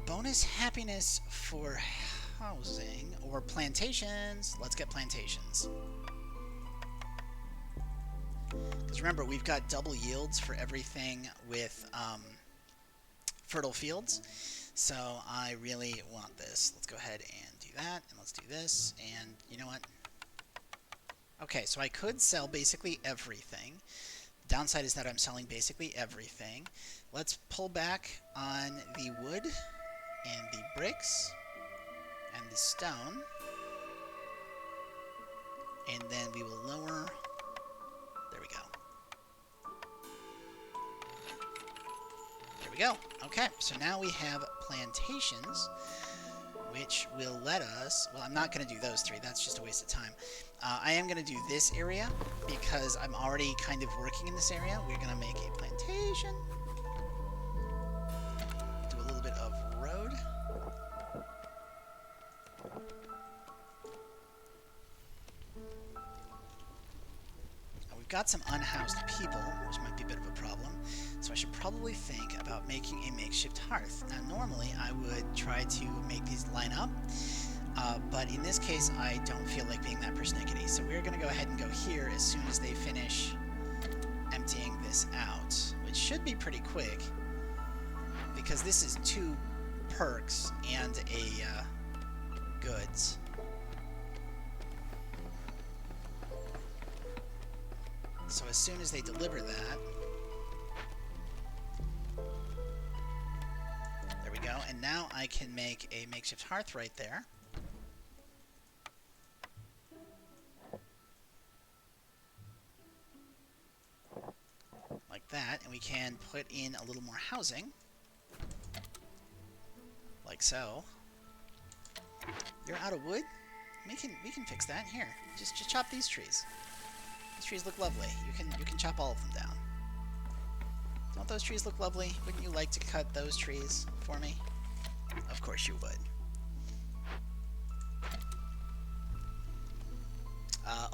Bonus happiness for housing or plantations. Let's get plantations. Because remember, we've got double yields for everything with fertile fields. So I really want this. Let's go ahead and do that, and let's do this, and you know what? Okay, so I could sell basically everything. Downside is that I'm selling basically everything. Let's pull back on the wood and the bricks and the stone. And then we will lower... There we go. we go. Okay, so now we have plantations, which will let us... Well, I'm not going to do those 3. That's just a waste of time. I am going to do this area because I'm already kind of working in this area. We're going to make a plantation. Do a little bit of road. We've got some unhoused people, which might be a bit of a problem, so I should probably think about making a makeshift hearth. Now, normally I would try to make these line up, but in this case I don't feel like being that persnickety, so we're going to go ahead and go here as soon as they finish emptying this out, which should be pretty quick, because this is 2 perks and a goods. So as soon as they deliver that, there we go, and now I can make a makeshift hearth right there. Like that, and we can put in a little more housing. Like so. You're out of wood? We can fix that. Here, just chop these trees. These trees look lovely. You can chop all of them down. Don't those trees look lovely? Wouldn't you like to cut those trees for me? Of course you would.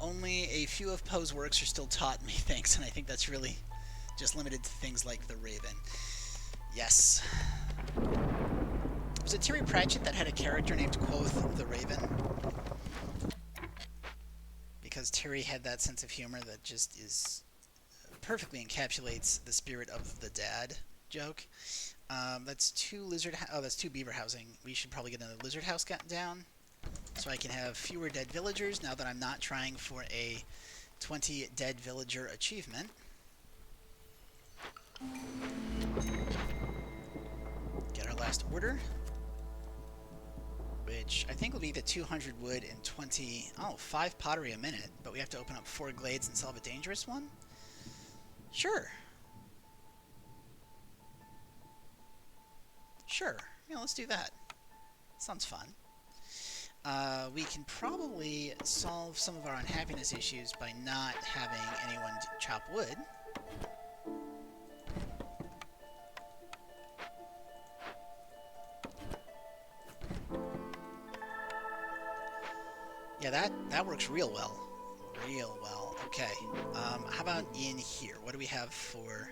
Only a few of Poe's works are still taught me, thanks, and I think that's really just limited to things like The Raven. Yes. Was it Terry Pratchett that had a character named Quoth the Raven? Because Terry had that sense of humor that just is perfectly encapsulates the spirit of the dad joke. That's 2 lizard... Oh, that's 2 beaver housing. We should probably get another lizard house down so I can have fewer dead villagers now that I'm not trying for a 20 dead villager achievement. Get our last order, which I think will be the 200 wood and 20... Oh, 5 pottery a minute, but we have to open up 4 glades and solve a dangerous one? Sure. Sure. Yeah, let's do that. Sounds fun. We can probably solve some of our unhappiness issues by not having anyone chop wood. Yeah, that works real well. Real well. Okay. How about in here? What do we have for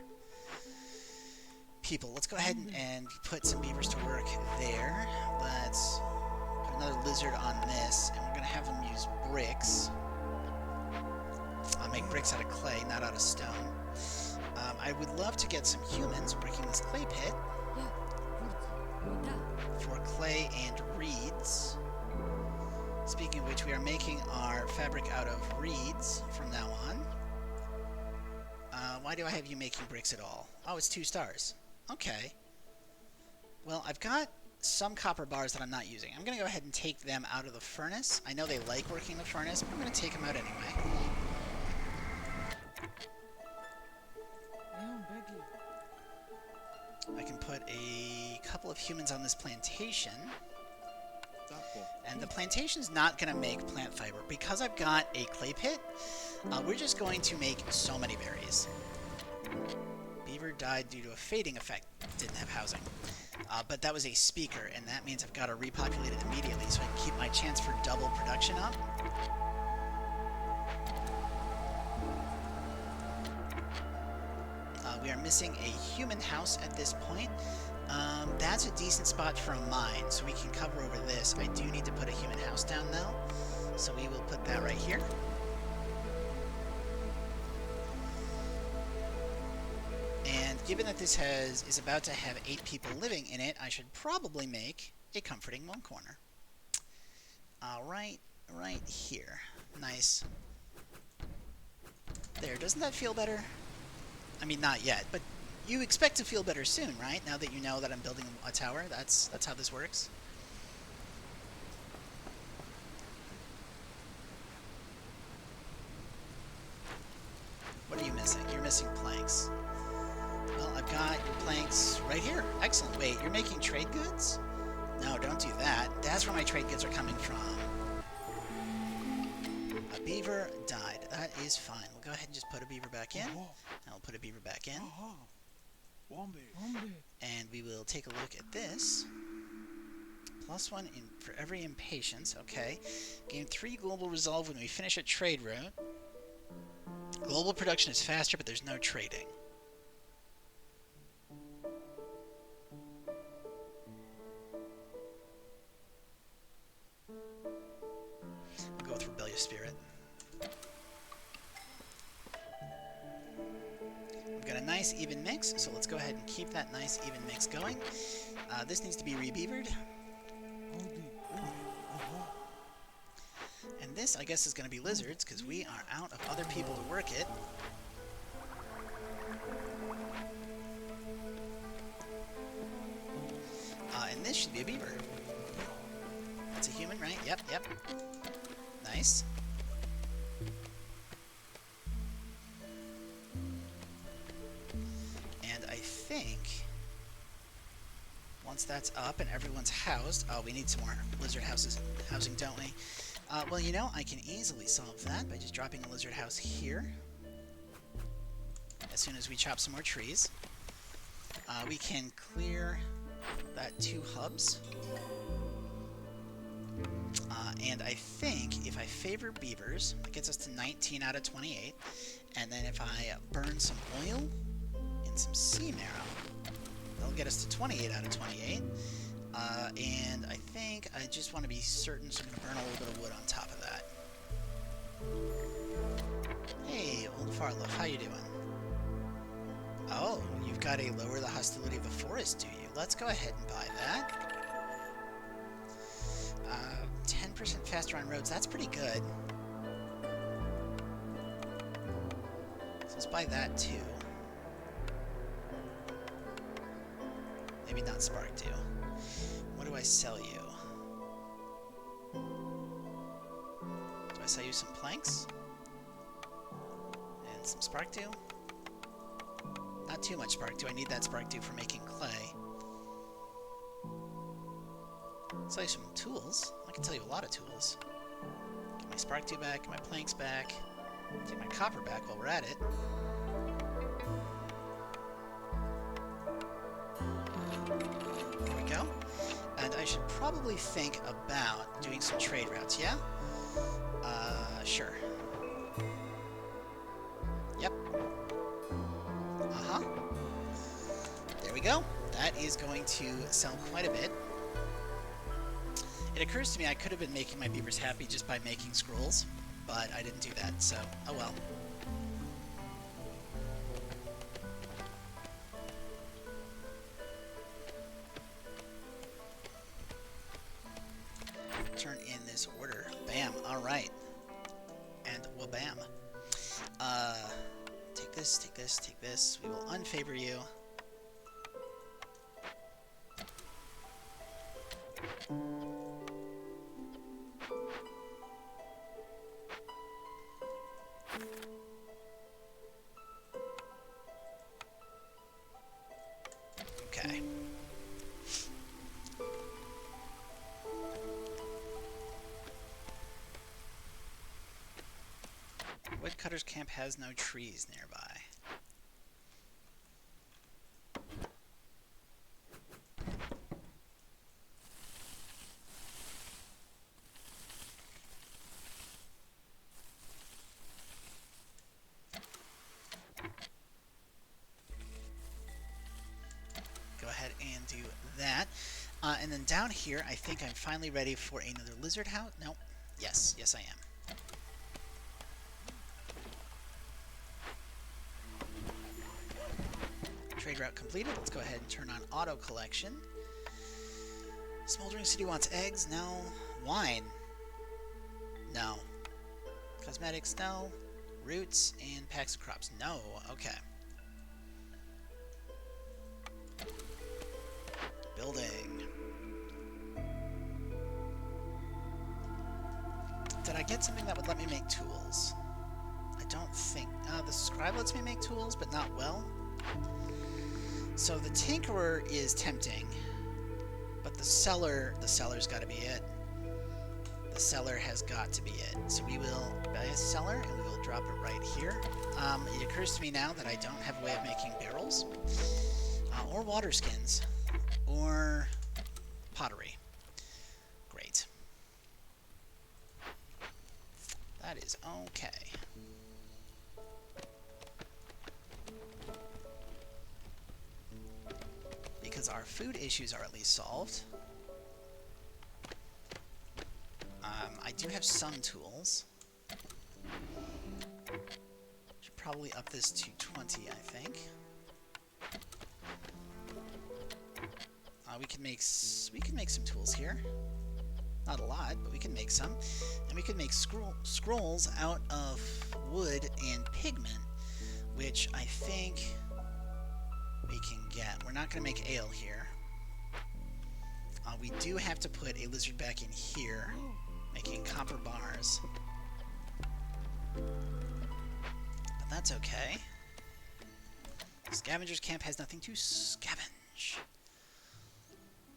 people? Let's go ahead and put some beavers to work there. Let's put another lizard on this, and we're going to have them use bricks. I'll make bricks out of clay, not out of stone. I would love to get some humans working this clay pit for clay and reeds. Speaking of which, we are making our fabric out of reeds from now on. Why do I have you making bricks at all? Oh, it's 2 stars. Okay. Well, I've got some copper bars that I'm not using. I'm going to go ahead and take them out of the furnace. I know they like working the furnace, but I'm going to take them out anyway. I can put a couple of humans on this plantation. And the plantation's not going to make plant fiber. Because I've got a clay pit, we're just going to make so many berries. Beaver died due to a fading effect. Didn't have housing. But that was a speaker, and that means I've got to repopulate it immediately so I can keep my chance for double production up. We are missing a human house at this point. That's a decent spot for a mine, so we can cover over this. I do need to put a human house down, though, so we will put that right here. And given that this is about to have 8 people living in it, I should probably make a comforting one corner. Right here. Nice. There, doesn't that feel better? I mean, not yet, but you expect to feel better soon, right? Now that you know that I'm building a tower, that's how this works. What are you missing? You're missing planks. Well, I've got your planks right here. Excellent. Wait, you're making trade goods? No, don't do that. That's where my trade goods are coming from. A beaver died. That is fine. We'll go ahead and just put a beaver back in. Now we'll put a beaver back in. And we will take a look at this. +1 for every impatience. Okay. Gain 3 global resolve when we finish a trade route. Global production is faster, but there's no trading. We'll go with Rebellious Spirit. We've got a nice even mix, so let's go ahead and keep that nice even mix going. This needs to be re-beavered. And this, I guess, is going to be lizards, because we are out of other people to work it. And this should be a beaver. It's a human, right? Yep, yep. Nice. And I think once that's up and everyone's housed... Oh, we need some more lizard housing, don't we? Well, you know, I can easily solve that by just dropping a lizard house here. As soon as we chop some more trees. We can clear that 2 hubs. And I think if I favor beavers, it gets us to 19 out of 28. And then if I burn some oil and some sea marrow, that'll get us to 28 out of 28. And I think I just want to be certain, so I'm going to burn a little bit of wood on top of that. Hey, old Farlow, how you doing? Oh, you've got a lower the hostility of the forest, do you? Let's go ahead and buy that. 10% faster on roads, that's pretty good. So let's buy that too. Maybe not Spark too. What do I sell you? Do I sell you some planks? And some Spark 2? Not too much Spark 2. I need that Spark 2 for making clay. Sell you some tools. I can sell you a lot of tools. Get my Spark 2 back, get my planks back, take my copper back while we're at it. There we go. And I should probably think about doing some trade routes, yeah? Sure. Yep. Uh-huh. There we go. That is going to sell quite a bit. It occurs to me I could have been making my beavers happy just by making scrolls, but I didn't do that, so oh well. Turn in this order. Bam. Alright. And wabam. Take this, take this, take this. We will unfavor you. Okay. Woodcutter's camp has no trees nearby. Go ahead and do that. And then down here, I think I'm finally ready for another lizard house. Nope. Yes, yes I am. Trade route completed. Let's go ahead and turn on auto collection. Smoldering City wants eggs? No. Wine? No. Cosmetics? No. Roots and packs of crops? No. Okay. Building. Did I get something that would let me make tools? I don't think... the scribe lets me make tools, but not well. So the Tinkerer is tempting, but the seller's got to be it. The cellar has got to be it. So we will buy a cellar and we will drop it right here. It occurs to me now that I don't have a way of making barrels, or water skins, or pottery. Great. That is okay. Because our food issues are at least solved. I do have some tools. Should probably up this to 20, I think. We can make some tools here. Not a lot, but we can make some. And we can make scrolls out of wood and pigment, which I think we can get. We're not going to make ale here. We do have to put a lizard back in here, making copper bars. But that's okay. Scavenger's camp has nothing to scavenge.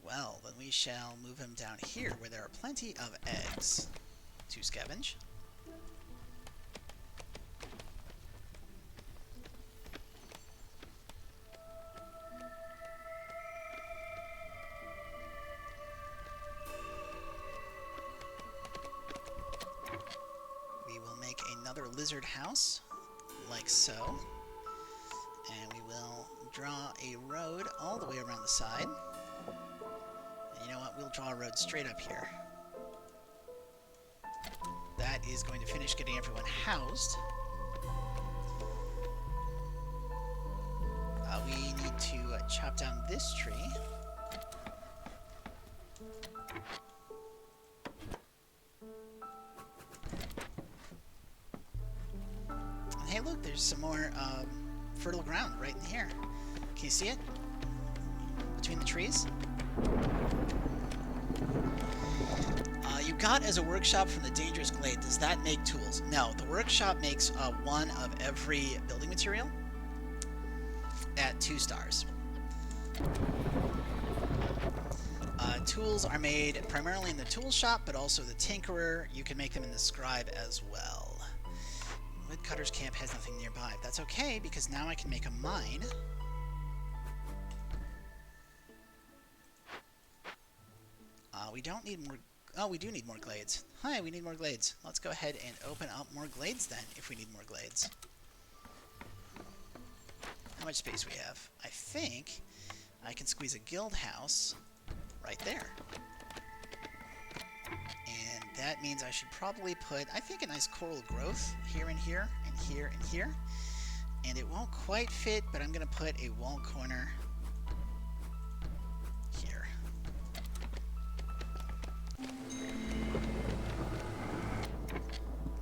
Well, then we shall move him down here, where there are plenty of eggs to scavenge. We will make another lizard house, like so. And we will draw a road all the way around the side. You know what? We'll draw a road straight up here. That is going to finish getting everyone housed. We need to chop down this tree. And hey, look, there's some more fertile ground right in here. Can you see it? Between the trees? You got as a workshop from the Dangerous Glade. Does that make tools? No, the workshop makes one of every building material at 2 stars. Tools are made primarily in the tool shop, but also the Tinkerer. You can make them in the Scribe as well. Woodcutter's camp has nothing nearby. That's okay, because now I can make a mine. We don't need more... Oh, we do need more glades. Hi, we need more glades. Let's go ahead and open up more glades then, if we need more glades. How much space we have? I think I can squeeze a guild house right there. And that means I should probably put, I think, a nice coral growth here and here and here and here. And it won't quite fit, but I'm going to put a wall corner here.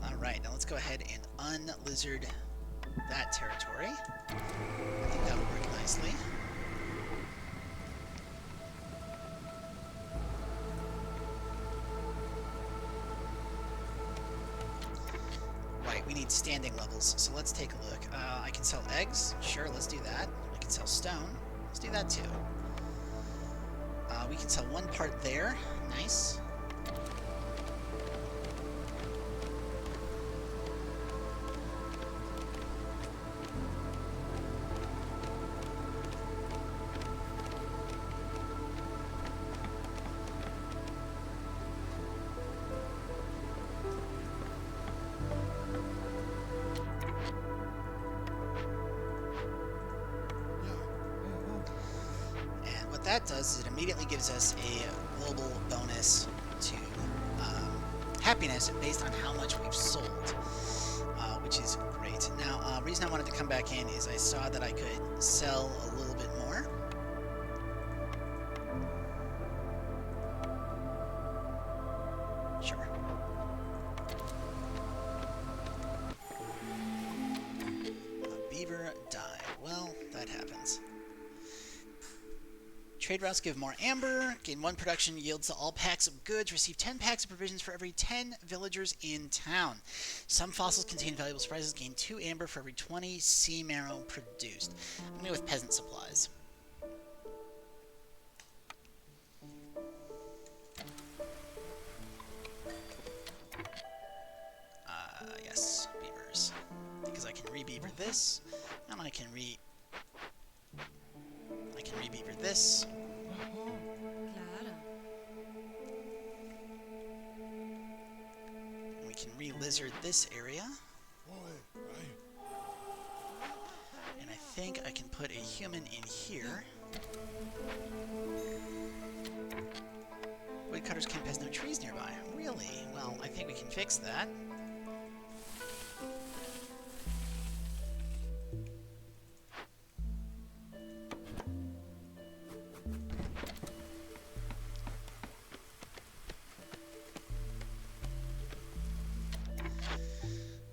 Alright, now let's go ahead and unlizard that territory. I think that'll work nicely. Right, we need standing levels, so let's take a look. I can sell eggs. Sure, let's do that. I can sell stone. Let's do that too. We can sell one part there. Nice. That does is it immediately gives us a global bonus to happiness based on how much we've sold, which is great. Now, reason I wanted to come back in is I saw that I could sell a little bit more. Sure. Beaver died. Well, that happens. Trade routes give more amber, gain 1 production, yields to all packs of goods, receive 10 packs of provisions for every 10 villagers in town. Some fossils contain valuable surprises, gain 2 amber for every 20 sea marrow produced. I'm going to go with peasant supplies. re-beaver this, and I can re-beaver this. Claro. And we can re-lizard this area. And I think I can put a human in here. Woodcutter's camp has no trees nearby. Really? Well, I think we can fix that.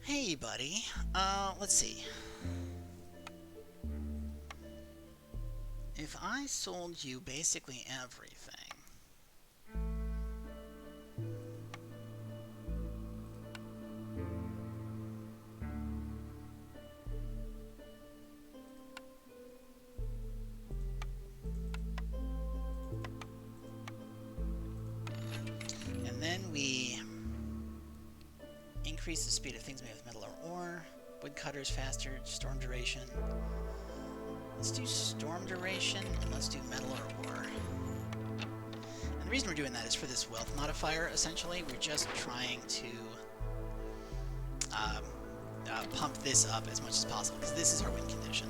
Hey, buddy. Let's see. If I sold you basically everything... and then we increase the speed of things made with metal or ore. Woodcutters faster, storm duration. Let's do storm duration, and let's do metal or ore. And the reason we're doing that is for this wealth modifier, essentially. We're just trying to pump this up as much as possible, because this is our win condition.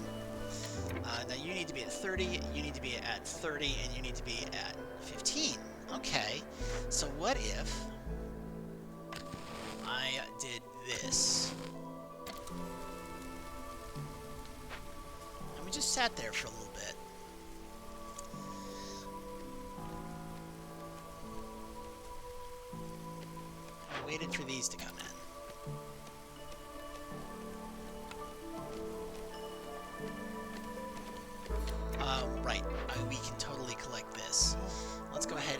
Now you need to be at 30, you need to be at 30, and you need to be at 15. Okay, so what if I did this? And we just sat there for a little bit. And we waited for these to come in. Right, we can totally collect this. Let's go ahead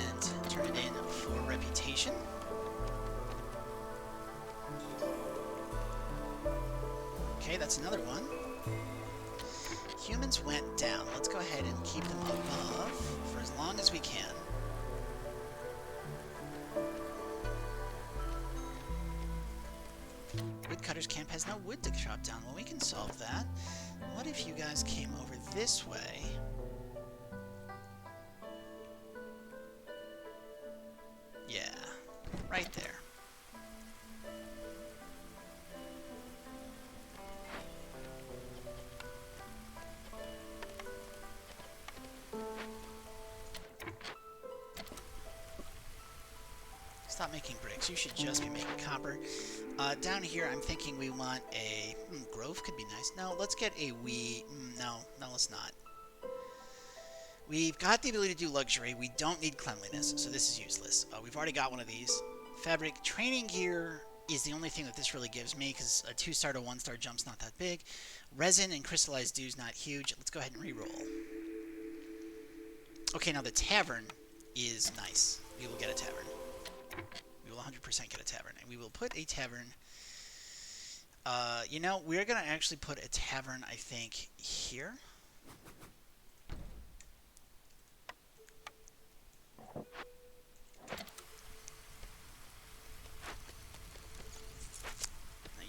and turn it in for reputation. Okay, that's another one. Humans went down. Let's go ahead and keep them above for as long as we can. Woodcutter's camp has no wood to chop down. Well, we can solve that. What if you guys came over this way? Yeah, right there. Stop making bricks. You should just be making copper. Down here, I'm thinking we want a... grove could be nice. No, let's get a no, let's not. We've got the ability to do luxury. We don't need cleanliness, so this is useless. We've already got one of these. Fabric. Training gear is the only thing that this really gives me, because a 2-star to 1-star jump's not that big. Resin and crystallized dew's not huge. Let's go ahead and re-roll. Okay, now the tavern is nice. We will get a tavern. We will 100% get a tavern. And we will put a tavern... you know, we're going to actually put a tavern, I think, here. Now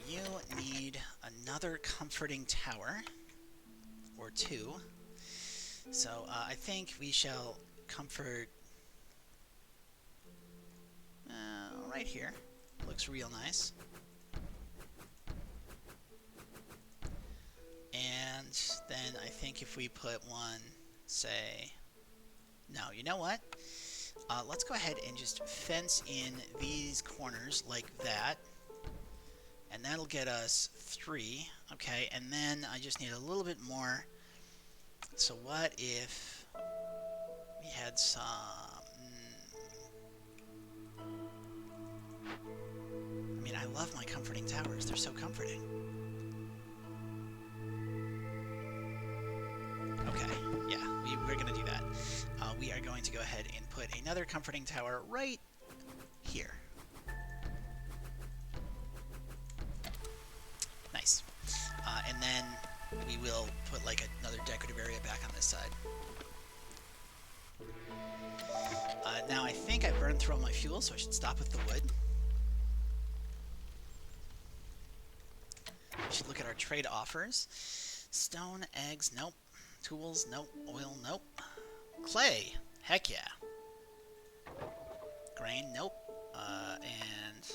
you need another comforting tower. Or 2. So, I think we shall comfort... right here. Looks real nice. And then I think if we put one, say... No, you know what? Let's go ahead and just fence in these corners like that. And that'll get us 3. Okay, and then I just need a little bit more. So what if we had some... I mean, I love my comforting towers. They're so comforting. Okay, yeah, we're going to do that. We are going to go ahead and put another comforting tower right here. Nice. And then we will put like another decorative area back on this side. Now I think I burned through all my fuel, so I should stop with the wood. We should look at our trade offers. Stone, eggs, nope. Tools, nope. Oil, nope. Clay, heck yeah. Grain, nope. And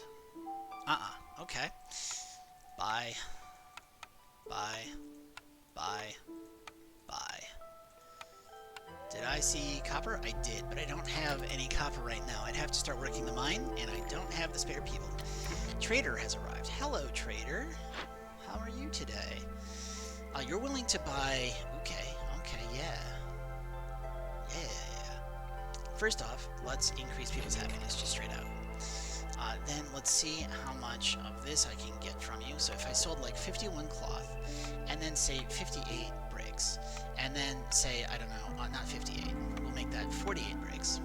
okay. Buy, buy, buy, buy. Did I see copper? I did, but I don't have any copper right now. I'd have to start working the mine, and I don't have the spare people. Trader has arrived. Hello, trader. How are you today? You're willing to buy... Okay, yeah. First off, let's increase people's happiness, just straight out. Then let's see how much of this I can get from you. So if I sold like 51 cloth, and then say 58 bricks, and then say, I don't know, not 58, we'll make that 48 bricks,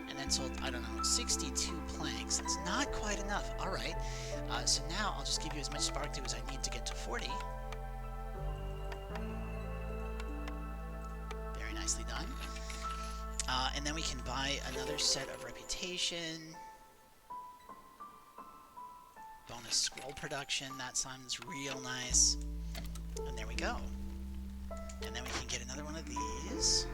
and then sold, I don't know, 62 planks. That's not quite enough. Alright, so now I'll just give you as much spark glue as I need to get to 40. Very nicely done. And then we can buy another set of reputation. Bonus scroll production, that sounds real nice. And there we go. And then we can get another one of these.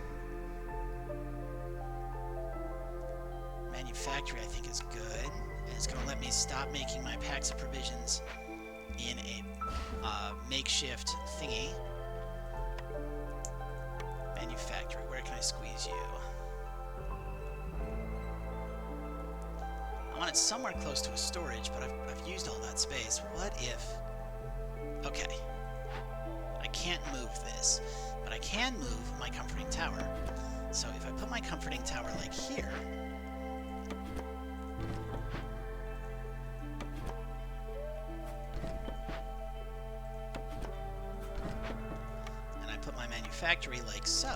Manufactory, I think, is good. And it's going to let me stop making my packs of provisions in a makeshift thingy. Manufactory, where can I squeeze you? I want it somewhere close to a storage, but I've used all that space. What if... Okay. I can't move this, but I can move my comforting tower. So if I put my comforting tower like here... and I put my manufactory like so...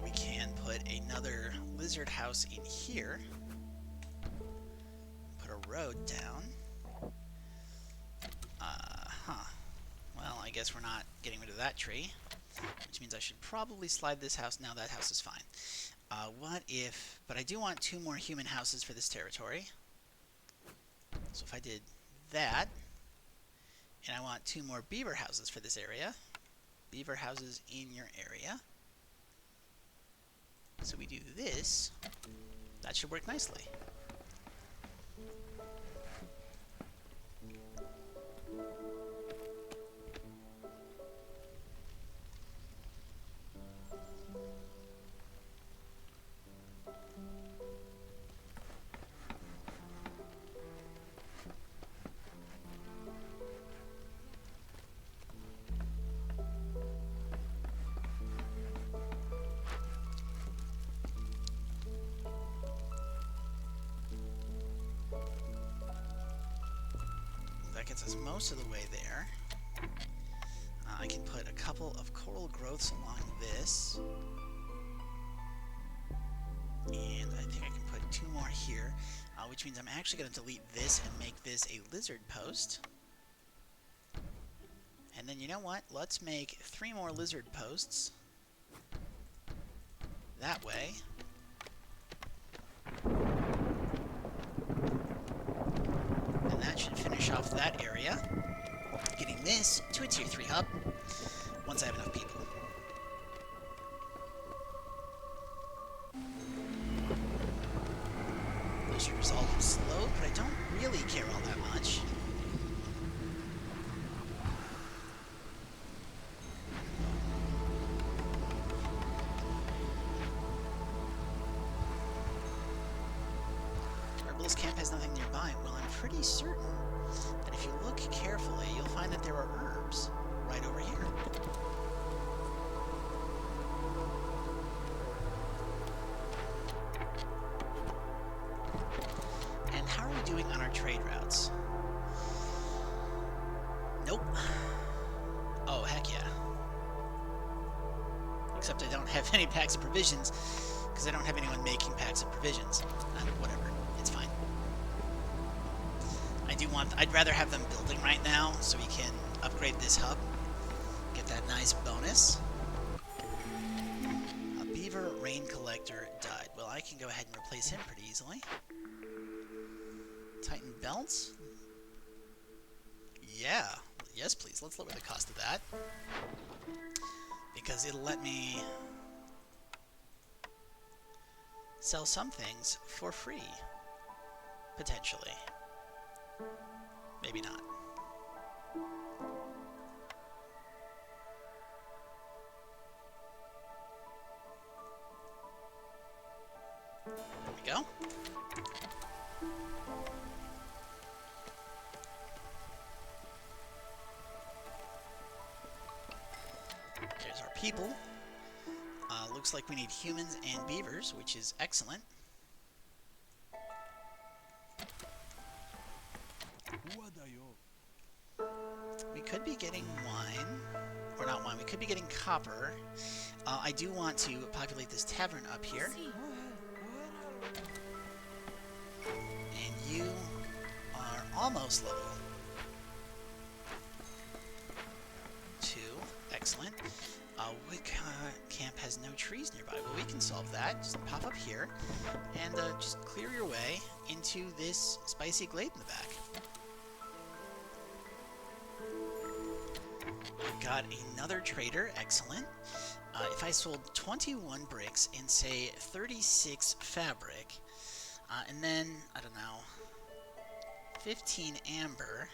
we can put another lizard house in here. Put a road down. Well, I guess we're not getting rid of that tree, which means I should probably slide this house. Now that house is fine. What if... But I do want 2 more human houses for this territory. So if I did that, and I want 2 more beaver houses for this area. Beaver houses in your area. So we do this, that should work nicely. That gets us most of the way there. I can put a couple of coral growths along this. And I think I can put 2 more here, which means I'm actually going to delete this and make this a lizard post. And then you know what? Let's make 3 more lizard posts. That way. That should finish off that area, getting this to a tier 3 hub once I have enough people. Those should resolve slow, but I don't really care all that much. Herbalist camp has nothing nearby. Well, I'm pretty certain that if you look carefully, you'll find that there are herbs right over here. And how are we doing on our trade routes? Nope. Oh, heck yeah. Except I don't have any packs of provisions, because I don't have anyone making packs of provisions. Whatever. It's fine. I'd rather have them building right now, so we can upgrade this hub. Get nice bonus. A beaver rain collector died. Well, I can go ahead and replace him pretty easily. Titan belts? Yeah. Yes, please. Let's lower the cost of that. Because it'll let me sell some things for free. Potentially. Maybe not. There we go. There's our people. Looks like we need humans and beavers, which is excellent. We could be getting wine. Or not wine, we could be getting copper. I do want to populate this tavern up here. And you are almost level 2. Excellent. Wood camp has no trees nearby. Well, we can solve that. Just pop up here and just clear your way into this spicy glade in the back. We've got another trader. Excellent. If I sold 21 bricks and, say, 36 fabric, and then, I don't know, 15 amber...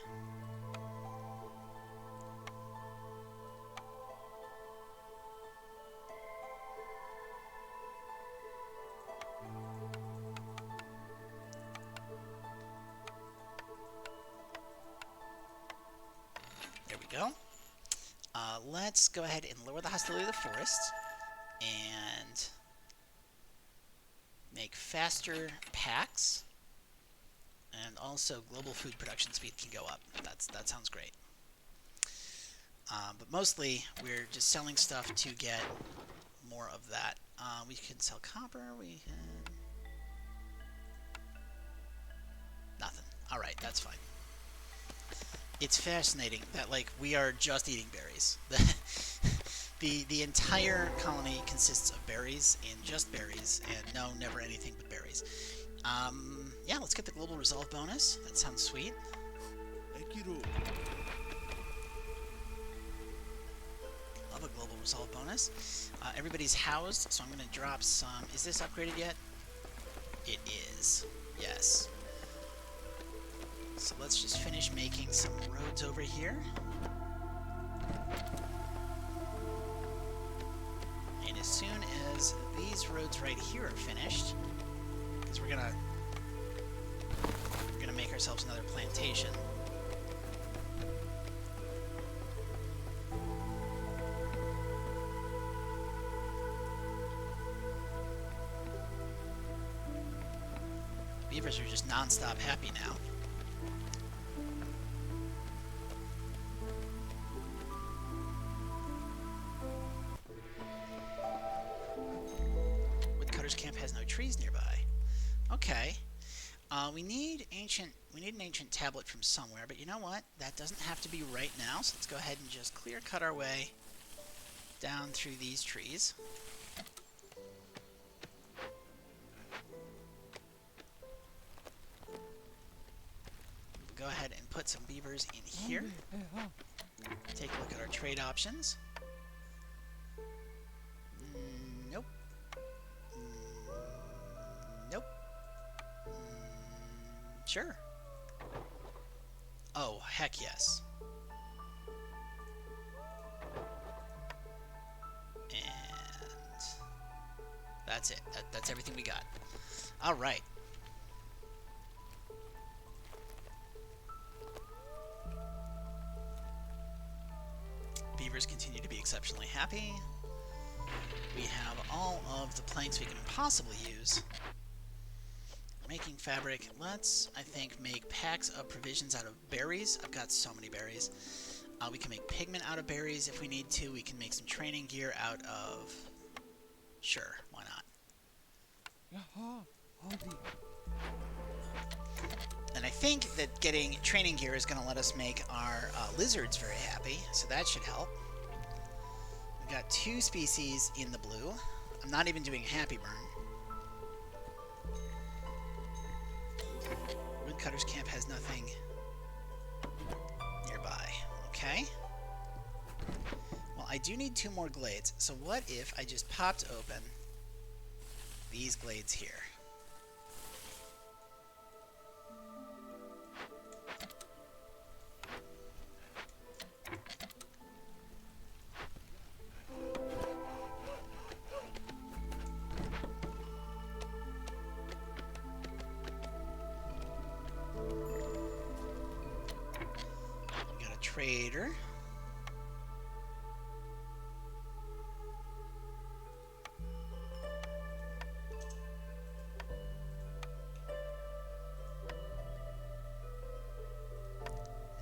There we go. Let's go ahead and lower the hostility of the forest and make faster packs, and also global food production speed can go up. That sounds great. But mostly we're just selling stuff to get more of that. We can sell copper. We can nothing. All right, that's fine. It's fascinating that, like, we are just eating berries. The entire colony consists of berries and just berries, and no, never anything but berries. Yeah, let's get the global resolve bonus. That sounds sweet. Love a global resolve bonus. Everybody's housed, so I'm going to drop some... Is this upgraded yet? It is. Yes. So let's just finish making some roads over here. And as soon as these roads right here are finished, because we're gonna make ourselves another plantation. Beavers are just non-stop happy now. Trees nearby. Okay. We need an ancient tablet from somewhere, but you know what? That doesn't have to be right now, so let's go ahead and just clear cut our way down through these trees. We'll go ahead and put some beavers in here. Take a look at our trade options. Nope. Nope. Sure. Oh, heck yes. And that's it. That's everything we got. All right. Beavers continue to be exceptionally happy. We have all of the planks we can possibly use. Making fabric. Let's, I think, make packs of provisions out of berries. I've got so many berries. We can make pigment out of berries if we need to. We can make some training gear out of... Sure, why not? And I think that getting training gear is going to let us make our lizards very happy, so that should help. got 2 species in the blue. I'm not even doing Happy Burn. Woodcutter's Camp has nothing nearby. Okay. Well, I do need 2 more glades. So what if I just popped open these glades here? We got a trader.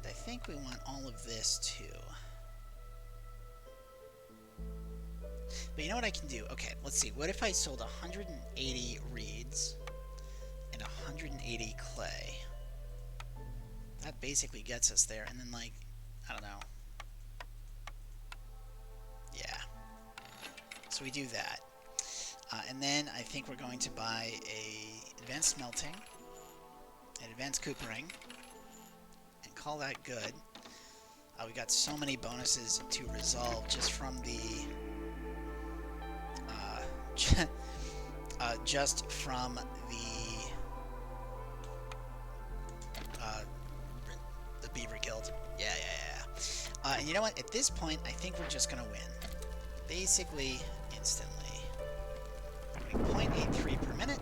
I think we want all of this too. But you know what I can do? Okay, let's see. What if I sold 180 reeds and 180 clay? That basically gets us there. And then, like, I don't know. Yeah. So we do that. And then I think we're going to buy a advanced smelting, an advanced coopering, call that good. We got so many bonuses to resolve just from the just from the Beaver Guild. Yeah. And you know what? At this point, I think we're just gonna win, basically instantly. 0.83 per minute.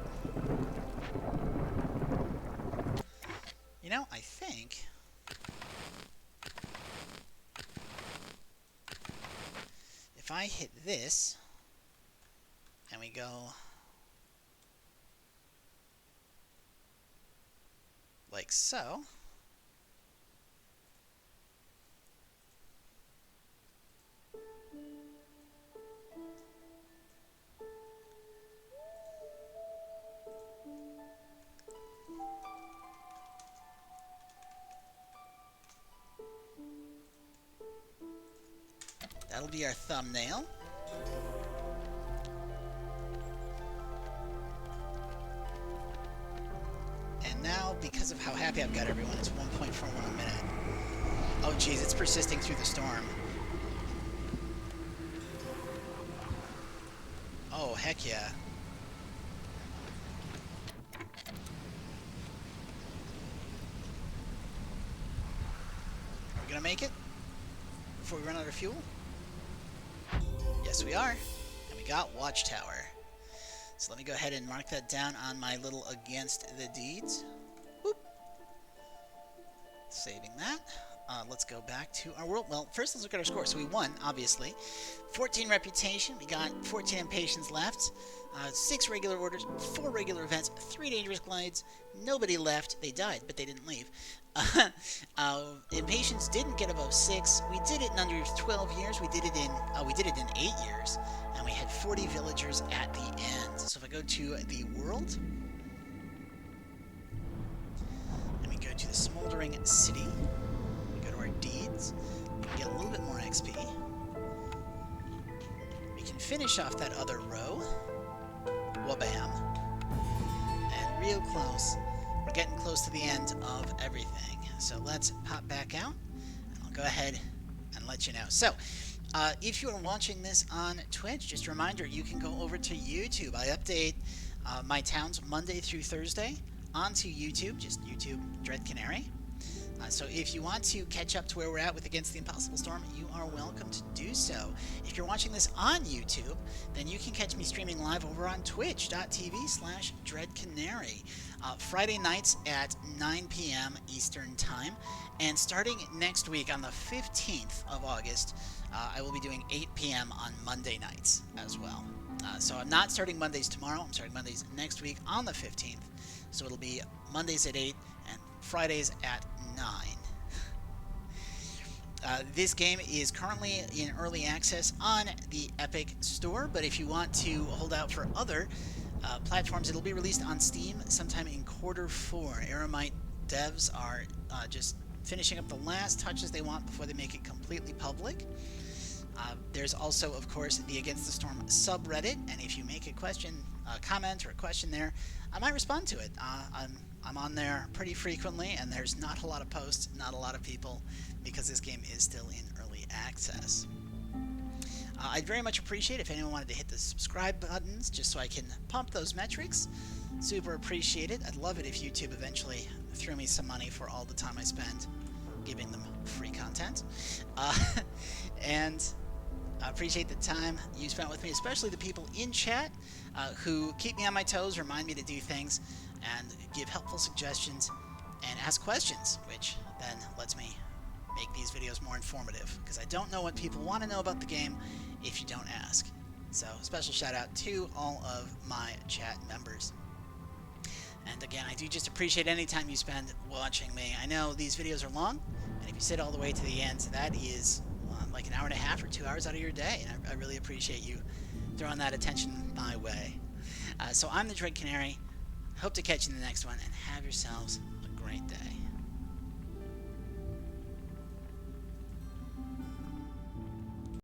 You know, I think. If I hit this, and we go like so, that'll be our thumbnail. And now, because of how happy I've got everyone, it's 1.41 a minute. Oh geez, it's persisting through the storm. Oh, heck yeah. Are we gonna make it before we run out of fuel? Yes, we are. And we got Watchtower. So let me go ahead and mark that down on my little against the deeds. Whoop. Saving that. Let's go back to our world. Well, first let's look at our score. So we won, obviously. 14 reputation. We got 14 impatience left. 6 regular orders, 4 regular events, 3 dangerous glides. Nobody left. They died, but they didn't leave. Impatience didn't get above 6. We did it in under 12 years. We did it in 8 years, and we had 40 villagers at the end. So if I go to the world, and we go to the smoldering city, we go to our deeds, we can get a little bit more XP. We can finish off that other row. Wabam. And real close. We're getting close to the end of everything. So let's pop back out, and I'll go ahead and let you know. So, if you are watching this on Twitch, just a reminder, you can go over to YouTube. I update my towns Monday through Thursday onto YouTube, just YouTube Dread Canary. So if you want to catch up to where we're at with Against the Impossible Storm, you are welcome to do so. If you're watching this on YouTube, then you can catch me streaming live over on twitch.tv/dreadcanary. Friday nights at 9 p.m. Eastern Time. And starting next week on the 15th of August, I will be doing 8 p.m. on Monday nights as well. So I'm not starting Mondays tomorrow. I'm starting Mondays next week on the 15th. So it'll be Mondays at 8 and Fridays at 9. This game is currently in early access on the Epic Store, but if you want to hold out for other platforms, it'll be released on Steam sometime in Q4. Aramite devs are just finishing up the last touches they want before they make it completely public. There's also, of course, the Against the Storm subreddit, and if you make a comment or a question there, I might respond to it. I'm on there pretty frequently, and there's not a lot of posts, not a lot of people, because this game is still in early access. I'd very much appreciate if anyone wanted to hit the subscribe buttons just so I can pump those metrics. Super appreciate it. I'd love it if YouTube eventually threw me some money for all the time I spend giving them free content. And I appreciate the time you spent with me, especially the people in chat who keep me on my toes, remind me to do things, and give helpful suggestions and ask questions, which then lets me make these videos more informative, because I don't know what people want to know about the game if you don't ask. So, special shout out to all of my chat members. And again, I do just appreciate any time you spend watching me. I know these videos are long, and if you sit all the way to the end, that is like an hour and a half or 2 hours out of your day, and I really appreciate you throwing that attention my way. So I'm the Dread Canary. Hope to catch you in the next one, and have yourselves a great day.